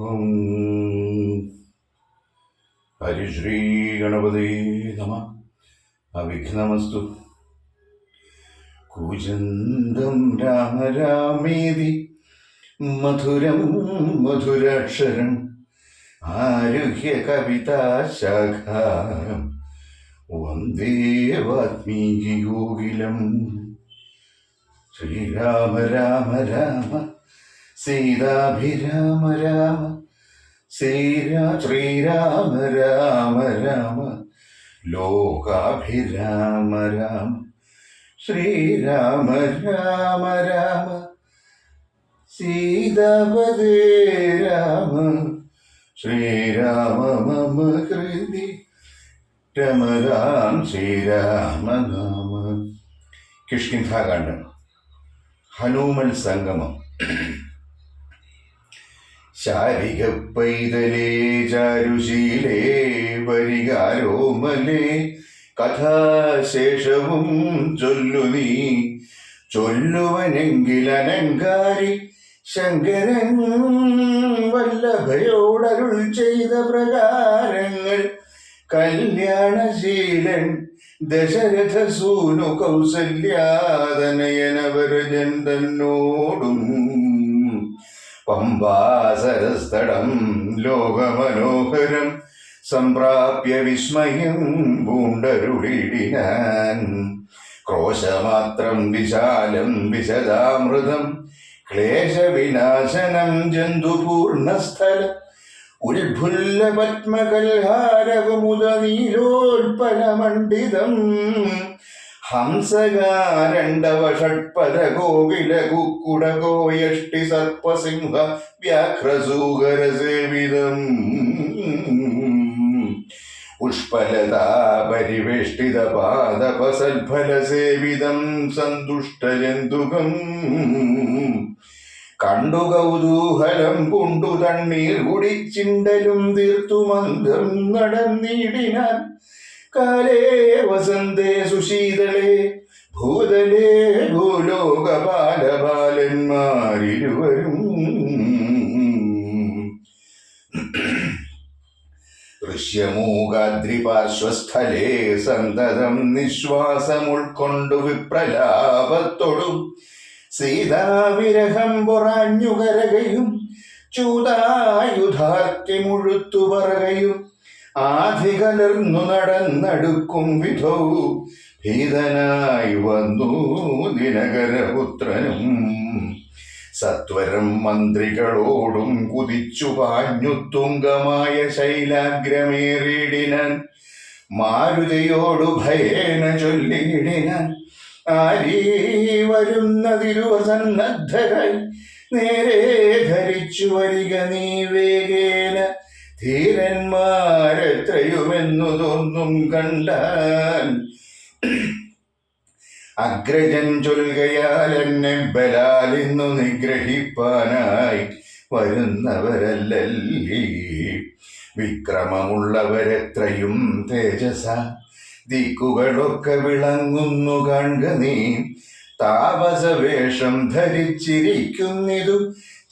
ഓം ഹരിശ്രീ ഗണപതേ നമ. അവിഘ്നമസ്തു. കൂജന്തം രാമ രാമേതി മധുരം മധുരാക്ഷരം ആരുഹ്യ കവിതാശാഖാം വന്ദേ വാൽമീകികോകിലം. ശ്രീരാമ രാമ രാമ സീതാഭിരാമ രാമ ശ്രീരാമ രാമ രാമ ലോകാഭിരാമ രാമ ശ്രീരാമ രാമ രാമ സീതാപദേ രാമ ശ്രീരാമ മമ കൃതി രമതാം ശ്രീരാമ നാമ. കിഷ്കിന്ധാകാന്ഡം. ഹനുമൽ സംഗമം. ശാരിക പൈതലേ ചാരുശീലേ വരികാരോമലേ കഥാശേഷവും ചൊല്ലു നീ. ചൊല്ലുവനെങ്കിൽ അനങ്കാരി ശങ്കരൻ വല്ലഭയോടരുൾ ചെയ്ത പ്രകാരങ്ങൾ കല്യാണശീലൻ ദശരഥ സൂനു കൗസല്യാതനയനവരജൻ തന്നോടും പമ്പാസരസ്ഥടം ലോകമനോഹരം സംപ്രാപ്യ വിസ്മയം പൂണ്ടരുളിടിനാൻ. ക്രോശമാത്രം വിശാലം വിശദാമൃതം ക്ലേശവിനാശനം ജന്തുപൂർണസ്ഥലം ഉത്ഫുല്ല പത്മകൽഹാരകുമുദ നീലോൽപലമണ്ഡിതം ഹംസകാരണ്ഡവ ഷഡ്പദ കോകില കുക്കുടകോയഷ്ടി സർപ്പസിംഹ വ്യാഘ്രസൂകര സേവിതം പുഷ്പലതാ പരിവേഷ്ടിത പാദപസൽഫല സേവിതം സന്തുഷ്ടജന്തുകം കണ്ടു കൗതൂഹലം കൊണ്ടു തണ്ണീർ കുടിച്ചിണ്ടലും തീർത്തു മന്ദം നടന്നിടിനാൻ. കാലേ വസന്തേ സുശീതളേ ഭൂതലേ ഭൂലോകപാലബാലന്മാരിരുവരും ഋഷ്യമൂകാദ്രിപാർശ്വസ്ഥലേ സന്തതം നിശ്വാസമുൾക്കൊണ്ടു വിപ്രലാപത്തൊടും സീതാവിരഹം പൊറാഞ്ഞുകരകയും ചൂതായുധാർത്തി മുഴുത്തു പറകയും ആധികലർന്നു നടന്നടുക്കും വിധോ ഭീതനായി വന്നു ദിനകരപുത്രനും. സത്വരം മന്ത്രികളോടും കുതിച്ചു പാഞ്ഞു തുങ്കമായ ശൈലാഗ്രമേറിയിടിനാൻ. മാരുതിയോടു ഭയേന ചൊല്ലിയിടിനാൻ. ആരീ വരുന്നതിരുവസന്നദ്ധരായി നേരെ ധരിച്ചു വരിക നീ വേഗേന. ധീരന്മാരെത്രയുമെന്നു തോന്നും കണ്ടാൽ അഗ്രജൻ ചൊൽകയാൽ എന്നെ ബലാൽ ഇന്നു നിഗ്രഹിപ്പാനായി വരുന്നവരല്ലല്ലീ. വിക്രമമുള്ളവരെത്രയും തേജസ ദിക്കുകളൊക്കെ വിളങ്ങുന്നു കാൺക നീ. താപസവേഷം ധരിച്ചിരിക്കുന്നിതു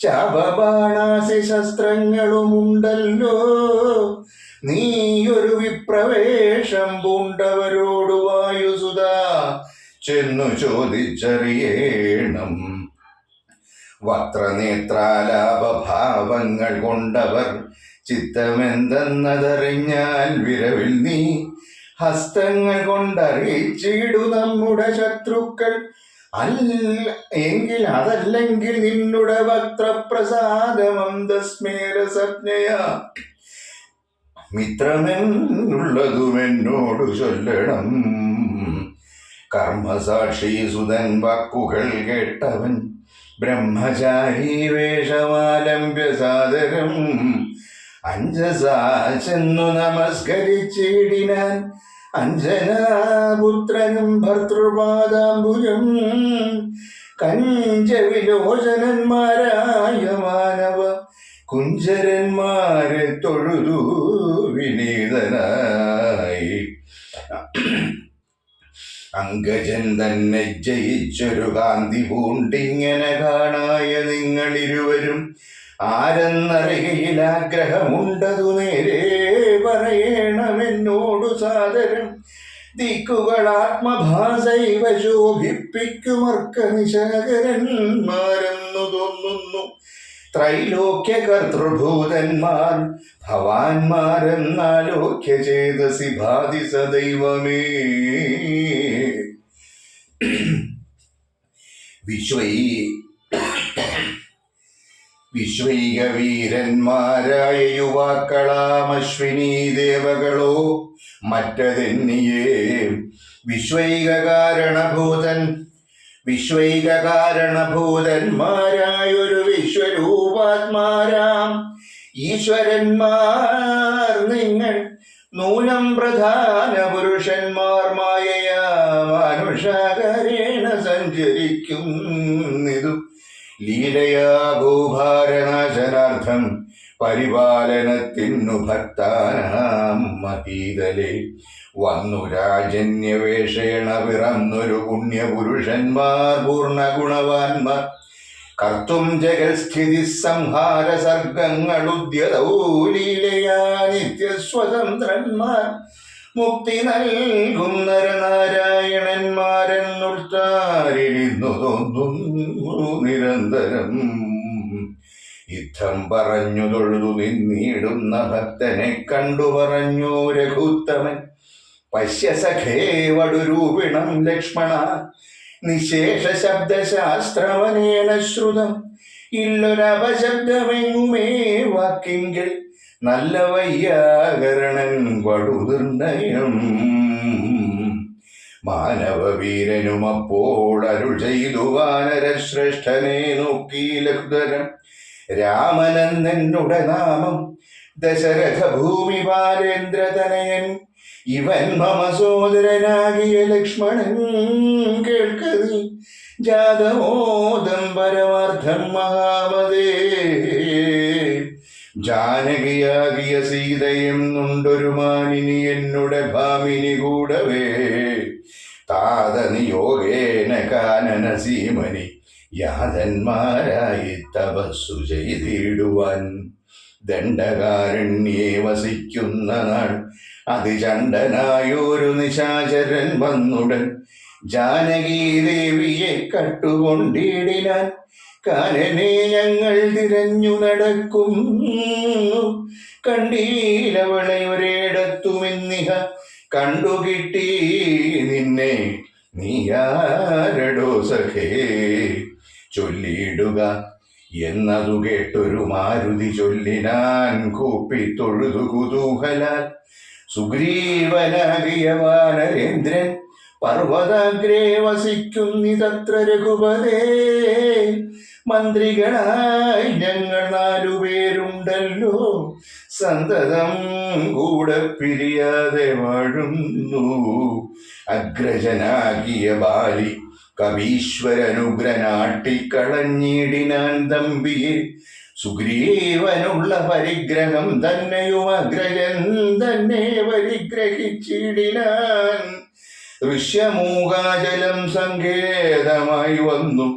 ചാപബാണാസി ശസ്ത്രങ്ങളുമുണ്ടല്ലോ. നീയൊരു വിപ്രവേഷം പൂണ്ടവരോടു വായുസുതാ ചെന്നു ചോദിച്ചറിയേണം. വക്രനേത്രാലാപഭാവങ്ങൾ കൊണ്ടവർ ചിത്തമെന്തെന്നതറിഞ്ഞാൽ വിരവിൽ നീ ഹസ്തങ്ങൾ കൊണ്ടറിയിച്ചിടു നമ്മുടെ ശത്രുക്കൾ. എങ്കിൽ അതല്ലെങ്കിൽ നിന്നുടെ വക്രപ്രസാദമന്ദസ്മേരസജ്ഞയ മിത്രമെന്നുള്ളതുമെന്നോടു ചൊല്ലണം. കർമ്മസാക്ഷി സുതൻ വാക്കുകൾ കേട്ടവൻ ബ്രഹ്മചാരി വേഷമാലംബ്യ സാദരം അഞ്ജസാ ചെന്നു നമസ്കരിച്ചിടിനാൻ. അഞ്ജനാപുത്രനും ഭർതൃപാദാംബുജം കഞ്ചവിലോചനന്മാരായ മാനവ കുഞ്ചരന്മാരെ തൊഴുതു വിനീതനായി. അങ്കജൻ തന്നെ ജയിച്ചൊരു കാന്തി പൂണ്ടിങ്ങനെ കാണായ നിങ്ങളിരുവരും ആരെന്നറികയിൽ ആഗ്രഹമുണ്ടതു നേരെ പറയണമെന്നോടു സാദരം. ദിക്കുകൾ ആത്മഭാസൈവ ശോഭിപ്പിക്കുമർക്ക നിശാകരന്മാരെന്നു തോന്നുന്നു. ത്രൈലോക്യ കർത്തൃഭൂതന്മാർ ഭവാന്മാരെന്നാലോക്യ ചേതസി ഭാതി സദൈവമേ. വിശ്വൈക വീരന്മാരായ യുവാക്കളാം അശ്വിനീ ദേവകളോ മറ്റതെന്നിയേ. വിശ്വൈകാരണഭൂതന്മാരായൊരു വിശ്വരൂപാത്മാരാം ഈശ്വരന്മാർ നിങ്ങൾ നൂനം പ്രധാന പുരുഷന്മാർ മായയാ മാനുഷാകരേണ സഞ്ചരിക്കുന്നിതു ലീലയാ ഭൂഭാരനാശനാർത്ഥം പരിപാലനത്തിനു ഭക്താനാം മഹീതലേ. വന്നു രാജന്യവേഷേണ പിറന്നൊരു പുണ്യപുരുഷന്മാർ പൂർണ്ണഗുണവാന്മാർ കർത്തും ജഗൽസ്ഥിതി സംഹാര സർഗങ്ങളുദ്യതൗ ലീലയാ നിത്യസ്വതന്ത്രന്മാർ മുക്തി നൽകും നരനാരായണന്മാരെന്നുൾത്താരിരുന്നു തോന്നുന്നു നിരന്തരം. യുദ്ധം പറഞ്ഞു തൊഴുതു നിന്നിടുന്ന ഭക്തനെ കണ്ടു പറഞ്ഞു രഘുത്തമൻ. പശ്യ സഖേ വടുരൂപിണം ലക്ഷ്മണ നിശേഷ ശബ്ദശാസ്ത്രവനേന ശ്രുതം. ഇല്ലൊരപശബ്ദമെങ്ങുമേ വാക്കിങ്കിൽ നല്ല വയ്യാകരണൻ വടുനിർണയം. മാനവവീരനും അപ്പോൾ അരുൾ ചെയ്തു വാനരശ്രേഷ്ഠനെ നോക്കി ലഘുതരം. രാമനെന്നുടെ നാമം ദശരഥ ഭൂമി ബാലേന്ദ്രതനയൻ. ഇവൻ മമ സോദരനാകിയ ലക്ഷ്മണൻ കേൾക്കതി ജാതമോദം പരമാർത്ഥം മഹാമതേ. ജാനകിയാകിയ സീതയെന്നുണ്ടൊരു മാനിനി എന്നുടെ ഭാമിനി കൂടവേ. താതനിയോഗേന കാനന സീമനി യാതന്മാരായി തപസ്സു ചെയ്തിടുവാൻ. ദണ്ഡകാരണ്യേ വസിക്കുന്ന നാൾ അതിചണ്ഡനായൊരു നിശാചരൻ വന്നുടൻ ജാനകീ ദേവിയെ കട്ടുകൊണ്ടിടിനാൻ. കാനനെ ഞങ്ങൾ തിരഞ്ഞു നടക്കും കണ്ടീലവളെ ഒരിടത്തുമെന്നിഹ കണ്ടുകിട്ടി നിന്നെ നീയാരടോ സഖേ ചൊല്ലിയിടുക എന്നതു കേട്ടൊരു മാരുതി ചൊല്ലിനാൻ കൂപ്പി തൊഴുതു കുതൂഹലാൽ. സുഗ്രീവനാകിയ വാനരേന്ദ്രൻ പർവ്വതാഗ്രേ വസിക്കുന്നിതത്ര രഘുപതേ. മന്ത്രികളായി ഞങ്ങൾ 4 പേരുണ്ടല്ലോ സന്തതം കൂടെ പിരിയാതെ വാഴുന്നു. അഗ്രജനാകിയ ബാലി കവീശ്വരനുഗ്രനാട്ടിക്കളഞ്ഞിടിനാൻ തമ്പിയെ. സുഗ്രീവനുള്ള പരിഗ്രഹം തന്നെയും അഗ്രജൻ തന്നെ പരിഗ്രഹിച്ചിടിനാൻ. ഋഷ്യമൂകാചലം സങ്കേതമായി വന്നു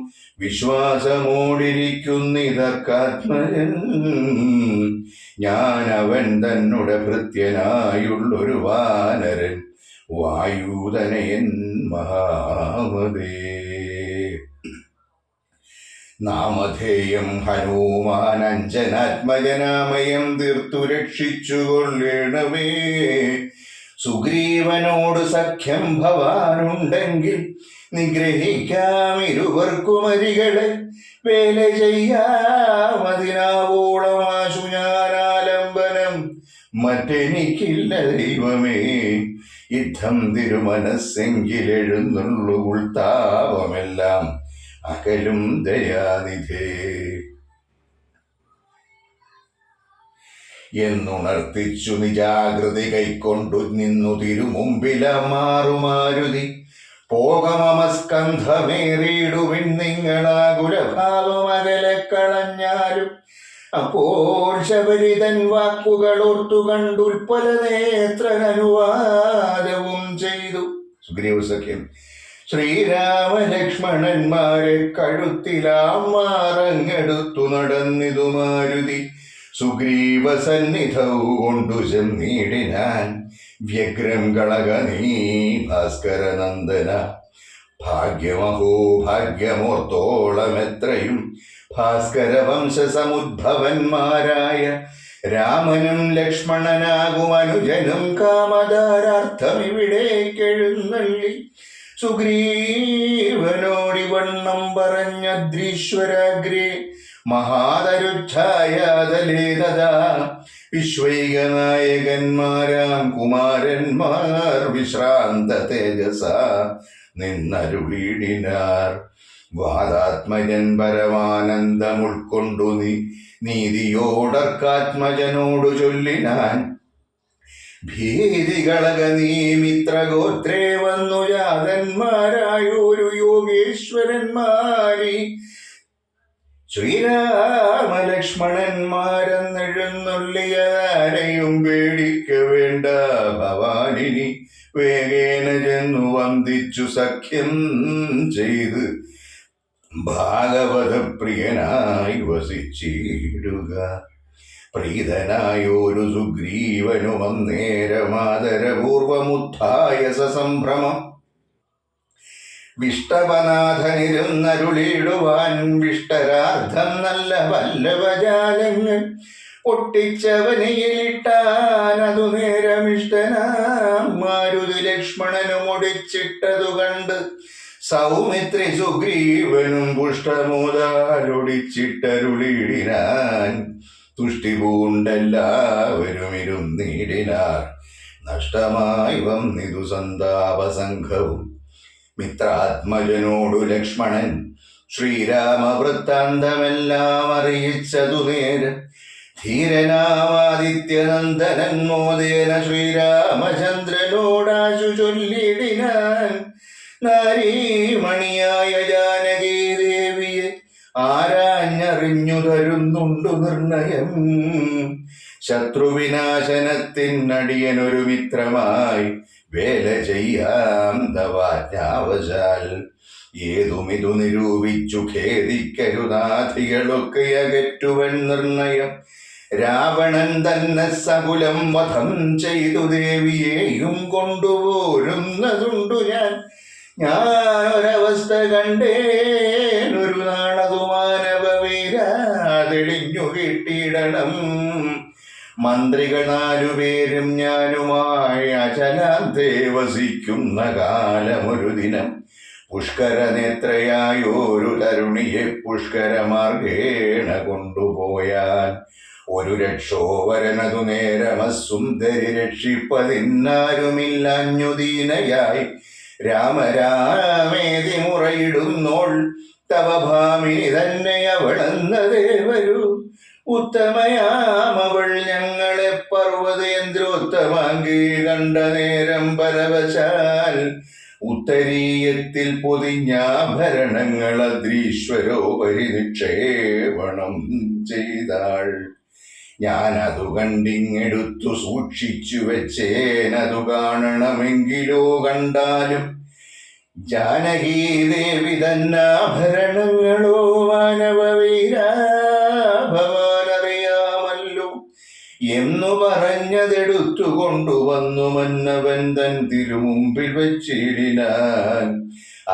വിശ്വാസമോടിരിക്കുന്നിതർക്കാത്മജൻ. ഞാനവൻ തന്നുടെ ഭൃത്യനായുള്ളൊരു വാനരൻ വായുതനയൻ മഹാമതേ. നാമധേയം ഹനുമാൻ അഞ്ജനാത്മജനാമയം തീർത്തു രക്ഷിച്ചുകൊള്ളണമേ. സുഗ്രീവനോട് സഖ്യം ഭവാനുണ്ടെങ്കിൽ നിഗ്രഹിക്കാം ഇരുവർക്കുമരികളെ. വേല ചെയ്യാമതിനാവോളമാശു ഞാനാലംബനം മറ്റെനിക്കില്ല ദൈവമേ. യുദ്ധം തിരുമനസ്സെങ്കിലെഴുന്നുള്ളു ഉൾത്താപമെല്ലാം അകലും ദയാനിധേ എന്നുണർത്തിച്ചു നിജാകൃതി കൈക്കൊണ്ടു നിന്നു തിരുമുമ്പില മാറുമാരുതി. പോകമസ്കന്ധമേറിയിടുവിൻ നിങ്ങളാകുലഭാവമകലെ കളഞ്ഞാലും. അപ്പോൾ ശബരിതൻ വാക്കുകൾ ഓർത്തു കണ്ടുൽപ്പല നേത്രനുവാദവും ചെയ്തു. സുഗ്രീവ സഖ്യം. ശ്രീരാമലക്ഷ്മണന്മാരെ കഴുത്തിലാമാറങ്ങെടുത്തു നടന്നിതു മാരുതി. സുഗ്രീവ സന്നിധവും കൊണ്ടു ചെന്നീടിനാൻ വ്യഗ്രം കളക നീ ഭാസ്കരനന്ദന. ഭാഗ്യമഹോ ഭാഗ്യമോർത്തോളമെത്രയും ഭാസ്കര വംശസമുദ്ഭവന്മാരായ രാമനും ലക്ഷ്മണനാകും അനുജനും കാമധാരാർത്ഥമിവിടേക്കെഴുന്നള്ളി. സുഗ്രീവനോടിവണ്ണം പറഞ്ഞദ്രീശ്വരാഗ്രേ മഹാതരുച്ഛായാതലേ തഥാ വിശ്വൈകനായകന്മാരാം കുമാരന്മാർ വിശ്രാന്ത തേജസ നിന്നരുളിടിനാർ. വാദാത്മജൻ പരമാനന്ദം ഉൾക്കൊണ്ടു നീതിയോടർക്കാത്മജനോടു ചൊല്ലിനാൻ. ഭീതികളക നീ മിത്രഗോത്രേ വന്നു ജാതന്മാരായൊരു യോഗേശ്വരന്മാരി. ശ്രീരാമലക്ഷ്മണന്മാരെന്നെഴുന്നള്ളിയാരെയും പേടിക്ക വേണ്ട. ഭവാനിനി വേഗേന ചെന്നു വന്ദിച്ചു സഖ്യം ചെയ്ത് ഭാഗവത പ്രിയനായി വസിച്ചിടുക. പ്രീതനായൊരു സുഗ്രീവനും അന്നേരമാദരപൂർവമുത്ഥായ സസംഭ്രമം വിഷ്ടപനാഥനിരുന്നരുളിടുവാൻ. വിഷ്ടരാർത്ഥം നല്ല വല്ലഭജാലങ്ങൾ പൊട്ടിച്ചവനിയിലിട്ടാനതു നേരമിഷ്ടനാം മാരുതി ലക്ഷ്മണനും ഒടിച്ചിട്ടതു കണ്ട് സൗമിത്രി സുഗ്രീവനും പുഷ്ടമോദാലൊടിച്ചിട്ടരുളിടിനാൻ. തുഷ്ടി പൂണ്ടെല്ലാവരും ഇരുന്നിടിനാർ. നഷ്ടമായി വന്നിതു സന്താപസംഘവും. മിത്രാത്മജനോടു ലക്ഷ്മണൻ ശ്രീരാമവൃത്താന്തമെല്ലാം അറിയിച്ചതു നേരം. ധീരനാമാദിത്യനന്ദനൻ മോദേന ശ്രീരാമചന്ദ്രനോടാശു ചൊല്ലിടിനാൻ. നാരീമണിയായ ജാനകീ ദേവിയെ ആരാഞ്ഞറിഞ്ഞു തരുന്നുണ്ടു നിർണയം. ശത്രുവിനാശനത്തിനടിയനൊരു മിത്രമായി വേല ചെയ്യാം തവാജ്ഞാവശാൽ. ഏതുമിതു നിരൂപിച്ചു ഖേദിക്കരുതാധികളൊക്കെ അകറ്റുവൻ നിർണയം. രാവണൻ തന്നെ സകുലം വധം ചെയ്തു ദേവിയെയും കൊണ്ടുപോരുന്നതുണ്ടു ഞാൻ. ഞാനൊരവസ്ഥ കണ്ടേനൊരു നാണതു മാനവവീരാതെളിഞ്ഞു കിട്ടിയിടണം. മന്ത്രികൾ 4 പേരും ഞാനുമായി അചലാന്തേ വസിക്കുന്ന കാലമൊരു ദിനം. പുഷ്കരനേത്രയായൊരു തരുണിയെ പുഷ്കരമാർഗേണ കൊണ്ടുപോയാൽ. ഒരു രക്ഷോവരനതു നേരമസുന്ദരി രക്ഷിപ്പതിന്നാരുമില്ലഞ്ഞുദീനയായി. രാമരാമേതി മുറയിടുന്നോൾ തവ ഭാമിനി തന്നെ അവളെന്നതേ വരൂ. ഉത്തമയാമവൾ ഞങ്ങളെ പർവ്വതേന്ദ്രോത്തമാങ്കി കണ്ട നേരം പരവശാൽ. ഉത്തരീയത്തിൽ പൊതിഞ്ഞാഭരണങ്ങൾ അദ്രീശ്വരോപരി നിക്ഷേപണം ചെയ്താൾ. ഞാനതു കണ്ടിങ്ങെടുത്തു സൂക്ഷിച്ചു വെച്ചേനതു കാണണമെങ്കിലോ കണ്ടാലും. ജാനകീദേവി തന്നാഭരണങ്ങളോ മാനവവീരാ ഭവാനറിയാമല്ലോ എന്നു പറഞ്ഞതെടുത്തു കൊണ്ടുവന്നു മന്നവൻ തൻ തിരുമുമ്പിൽ വെച്ചിടിനാൻ.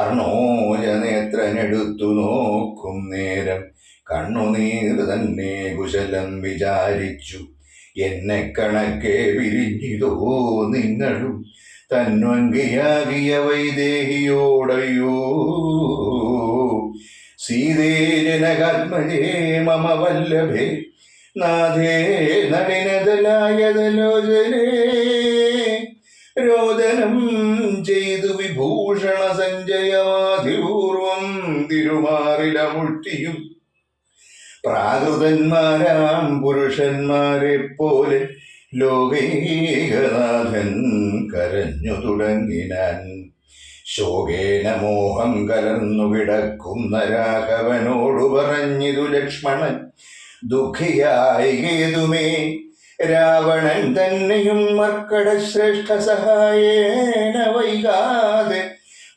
അർണോജനേത്രനെടുത്തു നോക്കും നേരം കണ്ണുനീർ തന്നെ കുശലം വിചാരിച്ചു. എന്നെ കണക്കെ പിരിഞ്ഞിതോ നിങ്ങളും തന്വങ്കിയാകിയ വൈദേഹിയോടയോ. സീതേ ജനകാത്മജേ മമ വല്ലഭേ നാഥേ നളിനതലായതലോചനേ. രോദനം ചെയ്തു വിഭൂഷണ സഞ്ജയമാധിപൂർവം തിരുമാറിലമുഷ്ടിയും. പ്രാകൃതന്മാരാം പുരുഷന്മാരെ പോലെ ലോകൈകനാഥൻ കരഞ്ഞു തുടങ്ങിനാൻ. ശോകേന മോഹം കലർന്നു കിടക്കുന്ന രാഘവനോടു പറഞ്ഞിതു ലക്ഷ്മണൻ. ദുഃഖിയായി കേതുമേ രാവണൻ തന്നെയും മർക്കട ശ്രേഷ്ഠ സഹായേന വൈകാതെ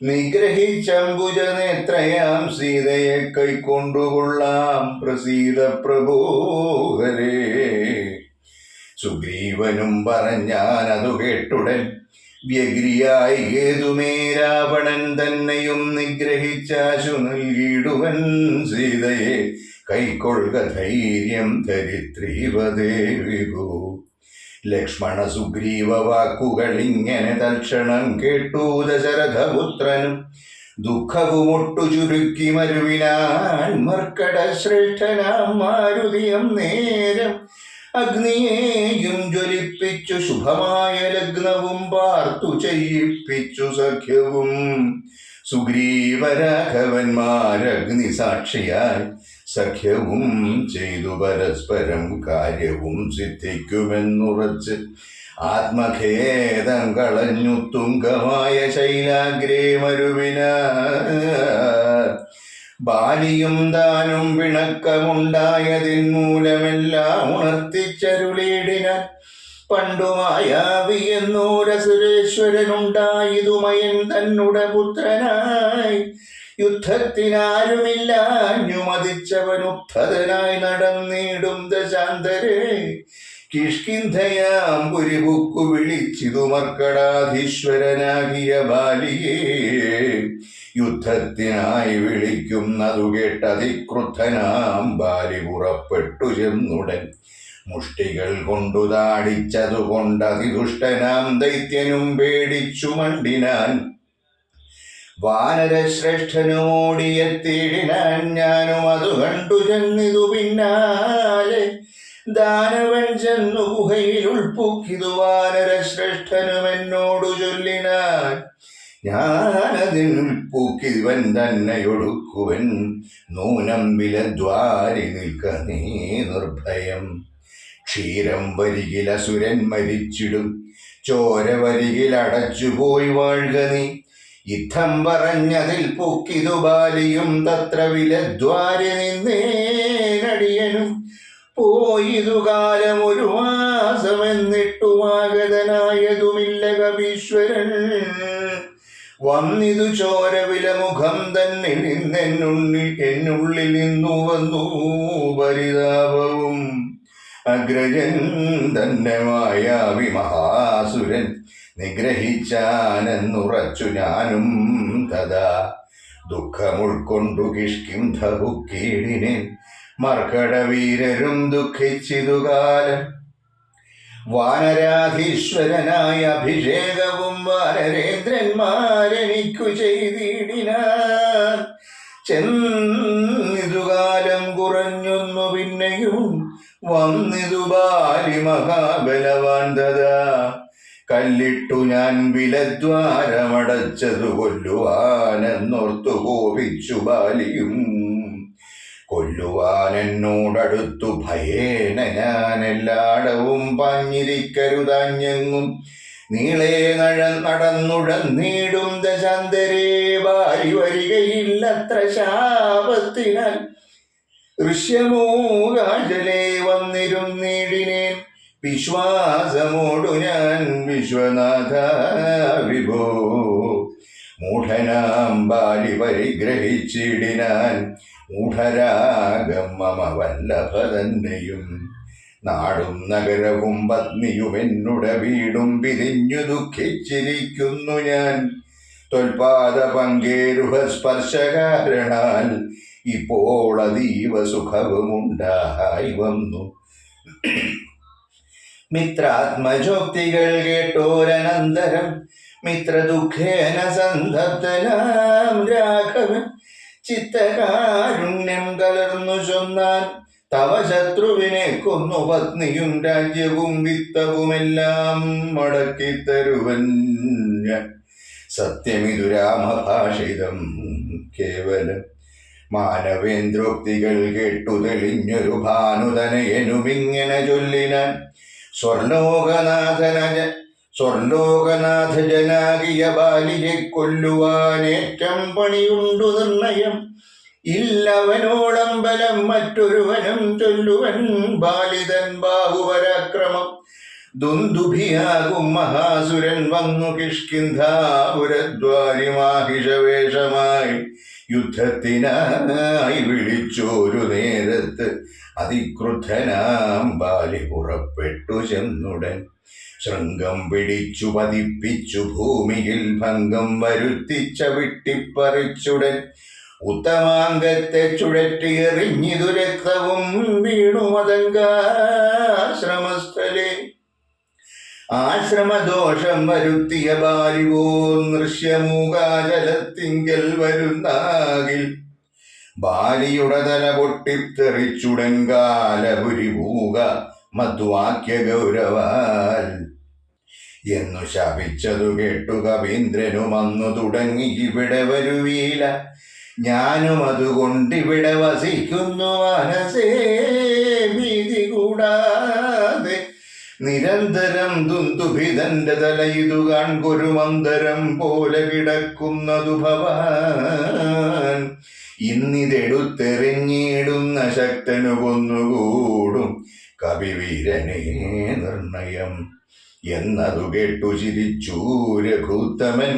നിഗ്രഹിച്ചംബുജനേത്രയാം സീതയെ കൈക്കൊണ്ടുകൊള്ളാം പ്രസീത പ്രഭോഹരേ. സുഗ്രീവനും പറഞ്ഞാനതു കേട്ടുടൻ വ്യഗ്രിയായി ഏതുമേ രാവണൻ തന്നെയും നിഗ്രഹിച്ചാശു നൽകിയിടുവൻ സീതയെ കൈക്കൊള്ളുക ധൈര്യം ധരിത്രീവതേ വിഭു. ലക്ഷ്മണ സുഗ്രീവ വാക്കുകൾ ഇങ്ങനെ തൽക്ഷണം കേട്ടു ദശരഥപുത്രനും ദുഃഖവുമൊട്ടു ചുരുക്കി മരുവിനാൻ മർക്കട ശ്രേഷ്ഠനാം മാരുതിയം നേരം അഗ്നിയേയും ജ്വലിപ്പിച്ചു ശുഭമായ ലഗ്നവും പാർത്തു ചെയ്യിപ്പിച്ചു സഖ്യവും. സുഗ്രീവരാഘവന്മാരഗ്നി സാക്ഷിയായി സഖ്യവും ചെയ്തു പരസ്പരം കാര്യവും സിദ്ധിക്കുമെന്നുറച്ച് ആത്മഖേദം കളഞ്ഞു തുങ്കമായ ശൈലാഗ്രേ മരുവിന. ബാലിയും താനും പിണക്കമുണ്ടായതിൻ മൂലമെല്ലാം ഉണർത്തിച്ചരുളിയിടിനാൻ. പണ്ടുമായാവി എന്നൂരസുരേശ്വരനുണ്ടായതുമയൻ തന്നുടെ പുത്രനായി യുദ്ധത്തിനാരുമില്ലാഞ്ഞു മതിച്ചവനുദ്ധതനായി നടന്നിടും ദശാന്തരേ. കിഷ്കിന്ധയാം പുരിപുക്കു വിളിച്ചിതു മർക്കടാധീശ്വരനാകിയ ബാലിയേ. യുദ്ധത്തിനായി വിളിക്കുന്നതു കേട്ടതിക്രുദ്ധനാം ബാലി പുറപ്പെട്ടു ചെന്നുടൻ മുഷ്ടികൾ കൊണ്ടു താടിച്ചതുകൊണ്ടതിദുഷ്ടനാം ദൈത്യനും പേടിച്ചു മണ്ടിനാൻ. വാനരശ്രേഷ്ഠനുമോടിയെത്തിയിടിനാൻ ഞാനും അതു കണ്ടു ചെന്നിതു പിന്നാലെ. ദാനവൻ ചെന്നു ഗുഹയിൽ ഉൾപ്പുക്കിതു വാനരശ്രേഷ്ഠനും എന്നോടു ചൊല്ലിനാൻ. ഞാനതിനുൾപ്പൂക്കിവൻ തന്നെയൊടുക്കുവൻ നൂനം വിലദ്വാരി നിൽക്ക നീ നിർഭയം. ക്ഷീരം വരികിൽ അസുരൻ മരിച്ചിടും ചോര വരികിൽ അടച്ചുപോയി വാഴുക നീ. യുദ്ധം പറഞ്ഞതിൽ പൂക്കിതു ബാലിയും തത്ര വിലദ്വാരി നിന്നേനടിയനും. പോയിതു കാലം ഒരു മാസമെന്നിട്ടുമാഗതനായതുമില്ല കവീശ്വരൻ. വന്നിതു ചോരവില മുഖം തന്നിൽ എന്നുള്ളിൽ നിന്നു വന്നു പരിതാപവും. അഗ്രജൻ തന്നെ മായാവി മഹാസുരൻ നിഗ്രഹിച്ചാനെന്നുറച്ചു ഞാനും തഥാ. ദുഃഖമുൾക്കൊണ്ടു കിഷ്കിന്ധബുക്കീടിനേൻ മർക്കടവീരരും ദുഃഖിച്ചിതു കാലം. വാനരാധീശ്വരനായ അഭിഷേകവും വാനരേന്ദ്രന്മാരെനിക്കു ചെയ്തിടിനാൻ. ചെന്നിതുകാലം കുറഞ്ഞൊന്നു പിന്നെയും വന്നിതു ബാലി മഹാബലവാൻ തഥാ. കല്ലിട്ടു ഞാൻ വിലദ്വാരമടച്ചതു കൊല്ലുവാനെന്നോർത്തു കോപിച്ചു ബാലിയും. കൊല്ലുവാൻ എന്നോടടുത്തു ഭയേന ഞാൻ എല്ലാടവും പാഞ്ഞിരിക്കരുതാഞ്ഞെങ്ങും നീളേ നടന്നുടന്നീടും ദശാന്തരേ. ബാലി വരികയില്ലത്ര ശാപത്തിനാൽ ഋഷ്യമൂകാചലേ വന്നിരുന്നീടിനേൻ. വിശ്വാസമോടു ഞാൻ വിശ്വനാഥ വിഭോ. മൂഢനാം ബാലി പരിഗ്രഹിച്ചിടിനാൻ മൂഢരാഗം മമ വല്ലഭ തന്നെയും. നാടും നഗരവും പത്നിയും എന്നുടെ വീടും പിരിഞ്ഞു ദുഃഖിച്ചിരിക്കുന്നു ഞാൻ. തൊൽപാദ പങ്കേരുഹ സ്പർശകാരണാൽ ഇപ്പോൾ അതീവ സുഖവുമുണ്ടായി വന്നു. മിത്രാത്മജോക്തികൾ കേട്ടോരനന്തരം മിത്രദുഃഖേന സന്തപ്തനാം രാഘവൻ ചിത്തകാരുണ്യം കലർന്നു ചൊന്നാൻ. തവ ശത്രുവിനെ കൊന്നു പത്നിയും രാജ്യവും വിത്തവുമെല്ലാം മടക്കിത്തരുവൻ ഞാൻ. സത്യമിതു രാമഭാഷിതം കേവലം. മാനവേന്ദ്രോക്തികൾ കേട്ടു തെളിഞ്ഞൊരു ഭാനുതനയനുമിങ്ങനെ ചൊല്ലിനാൻ. സ്വർലോകനാഥ ജനാകിയ ബാലിയെ കൊല്ലുവാനേറ്റം പണിയുണ്ടു നിർണയം. ഇല്ലവനോളം ബലം മറ്റൊരുവനും ചൊല്ലുവൻ ബാലിതൻ ബാഹുപരാക്രമം. ദുന്ദുഭിയാകും മഹാസുരൻ വന്നു കിഷ്കിന്ധാപുരദ്വാരിമാഹിഷവേഷമായി യുദ്ധത്തിനായി വിളിച്ചോരു നേരത്ത് അതിക്രുദ്ധനാം ബാലി പുറപ്പെട്ടു ചെന്നുടൻ ശൃംഗം പിടിച്ചു പതിപ്പിച്ചു ഭൂമിയിൽ ഭംഗം വരുത്തിച്ച വിട്ടിപ്പറിച്ചുടൻ ഉത്തമാംഗത്തെ ചുഴറ്റിയെറിഞ്ഞിതു രക്തവും വീണു മതങ്കാശ്രമസ്ഥലേ. ആശ്രമദോഷം വരുത്തിയ ബാലിവോ നൃശ്യമൂകാചലത്തിങ്കൽ വരുന്നാകിൽ ബാലിയുടെ തല പൊട്ടിത്തെറിച്ചുടൻ കാലപുരി പൂക മധ്വാക്യ ഗൗരവാൽ എന്നു ശപിച്ചതു കേട്ടു കവീന്ദ്രനും അന്നു തുടങ്ങി ഇവിടെ വരുവീല ഞാനും അതുകൊണ്ടിവിടെ വസിക്കുന്നു മനസ്സേ ഭീതി കൂടാതെ നിരന്തരം ദുന്ദുഭിതന്റെ തലയിതു കാൺകൊരു മന്ദരം പോലെ കിടക്കുന്നതു ഭവാൻ ഇന്നിതെടുത്തെറിഞ്ഞിടുന്ന ശക്തനു കൊന്നുകൂടും കവിവീരനേ നിർണയം എന്നതു കേട്ടു ചിരിച്ചു രഘുത്തമൻ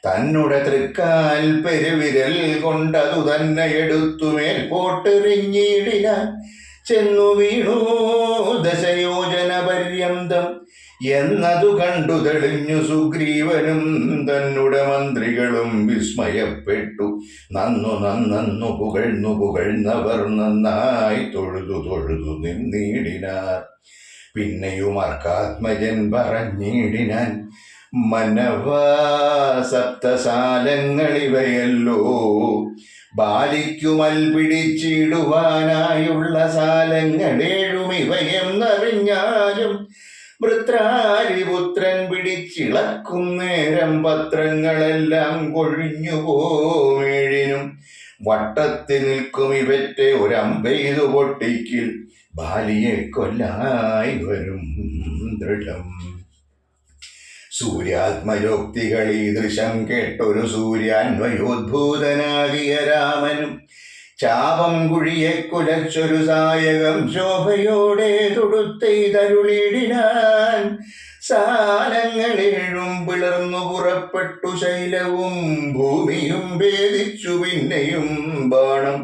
തന്നുടെ തൃക്കാൽ പെരുവിരൽ കൊണ്ടതു തന്നെ എടുത്തു മേൽപോട്ടെറിഞ്ഞിടിനാൻ ചെന്നു വീണു ദശയോജന പര്യന്തം എന്നതു കണ്ടു തെളിഞ്ഞു സുഗ്രീവനും തന്നുടെ മന്ത്രികളും വിസ്മയപ്പെട്ടു നന്നു പുകഴ്ന്നവർ നന്നായി തൊഴുതു നിന്നിടിനാർ. പിന്നെയും അർക്കാത്മജൻ പറഞ്ഞിടിനാൻ മനവാ സപ്തസാലങ്ങളിവയല്ലോ ബാലിക്കുമൽ പിടിച്ചിടുവാനായുള്ള സാലങ്ങളേഴും ഇവയെന്നറിഞ്ഞാലും വൃത്രാരിപുത്രൻ പിടിച്ചിളക്കും നേരം പത്രങ്ങളെല്ലാം കൊഴിഞ്ഞു പോമേഴിനും വട്ടത്തിൽ നിൽക്കും ഇവറ്റെ ഒരമ്പെയ്തു പൊട്ടിക്കിൽ ബാലിയെ കൊല്ലായി വരും ദൃഢം. സൂര്യാത്മയോക്തികൾ ഈ ദൃശം കേട്ടൊരു സൂര്യാന്വയോദ്ഭൂതനാകിയ രാമനും ചാപം കുഴിയെ കുലച്ചൊരു സായകം ശോഭയോടെ തൊടുത്തെയ്തരുളിടിനാൻ. സാലങ്ങളേഴും പിളർന്നു പുറപ്പെട്ടു ശൈലവും ഭൂമിയും ഭേദിച്ചു പിന്നെയും ബാണം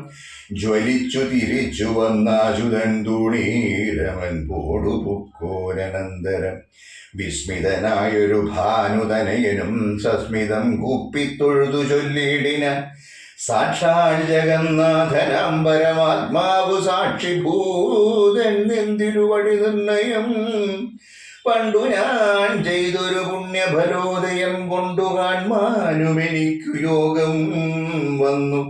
ജ്വലിച്ചു തിരിച്ചു വന്നാശുതൻ തുണീരമൻ പോടുപുക്കോരനന്തരം വിസ്മിതനായൊരു ഭാനുതനയനും സസ്മിതം കൂപ്പിത്തൊഴുതു ചൊല്ലിടിന സാക്ഷാൽ ജഗന്നാഥനാം പരമാത്മാവു സാക്ഷിഭൂതൻ എന്തിരുവടി നിർണയം പണ്ടു ഞാൻ ചെയ്തൊരു പുണ്യഫലോദയം കൊണ്ടു കാൺമാനും എനിക്കു യോഗം വന്നു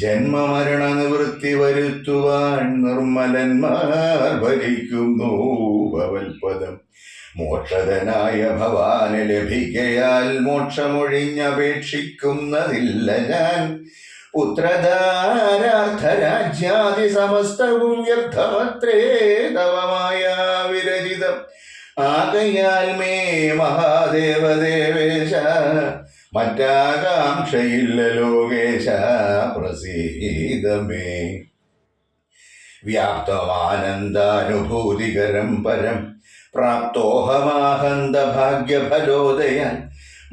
ജന്മമരണ നിവൃത്തി വരുത്തുവാൻ നിർമ്മലന്മാർ ഭരിക്കുന്നു ഭവൽപദം മോക്ഷതനായ ഭവാന് ലഭിക്കയാൽ മോക്ഷമൊഴിഞ്ഞപേക്ഷിക്കുന്നതില്ല ഞാൻ പുത്രധാരാർത്ഥരാജ്യാദി സമസ്തവും വ്യർത്ഥമത്രേ തവമായ വിരചിതം ആകയാൽ മേ മഹാദേവദേവേശ മറ്റാകാംക്ഷയില്ല ലോകേശ പ്രസീദമേ. വ്യാപ്തമാനന്ദാനുഭൂതികരം പരം പ്രാപ്തോഹമാഹന്ത ഭാഗ്യഫലോദയാൻ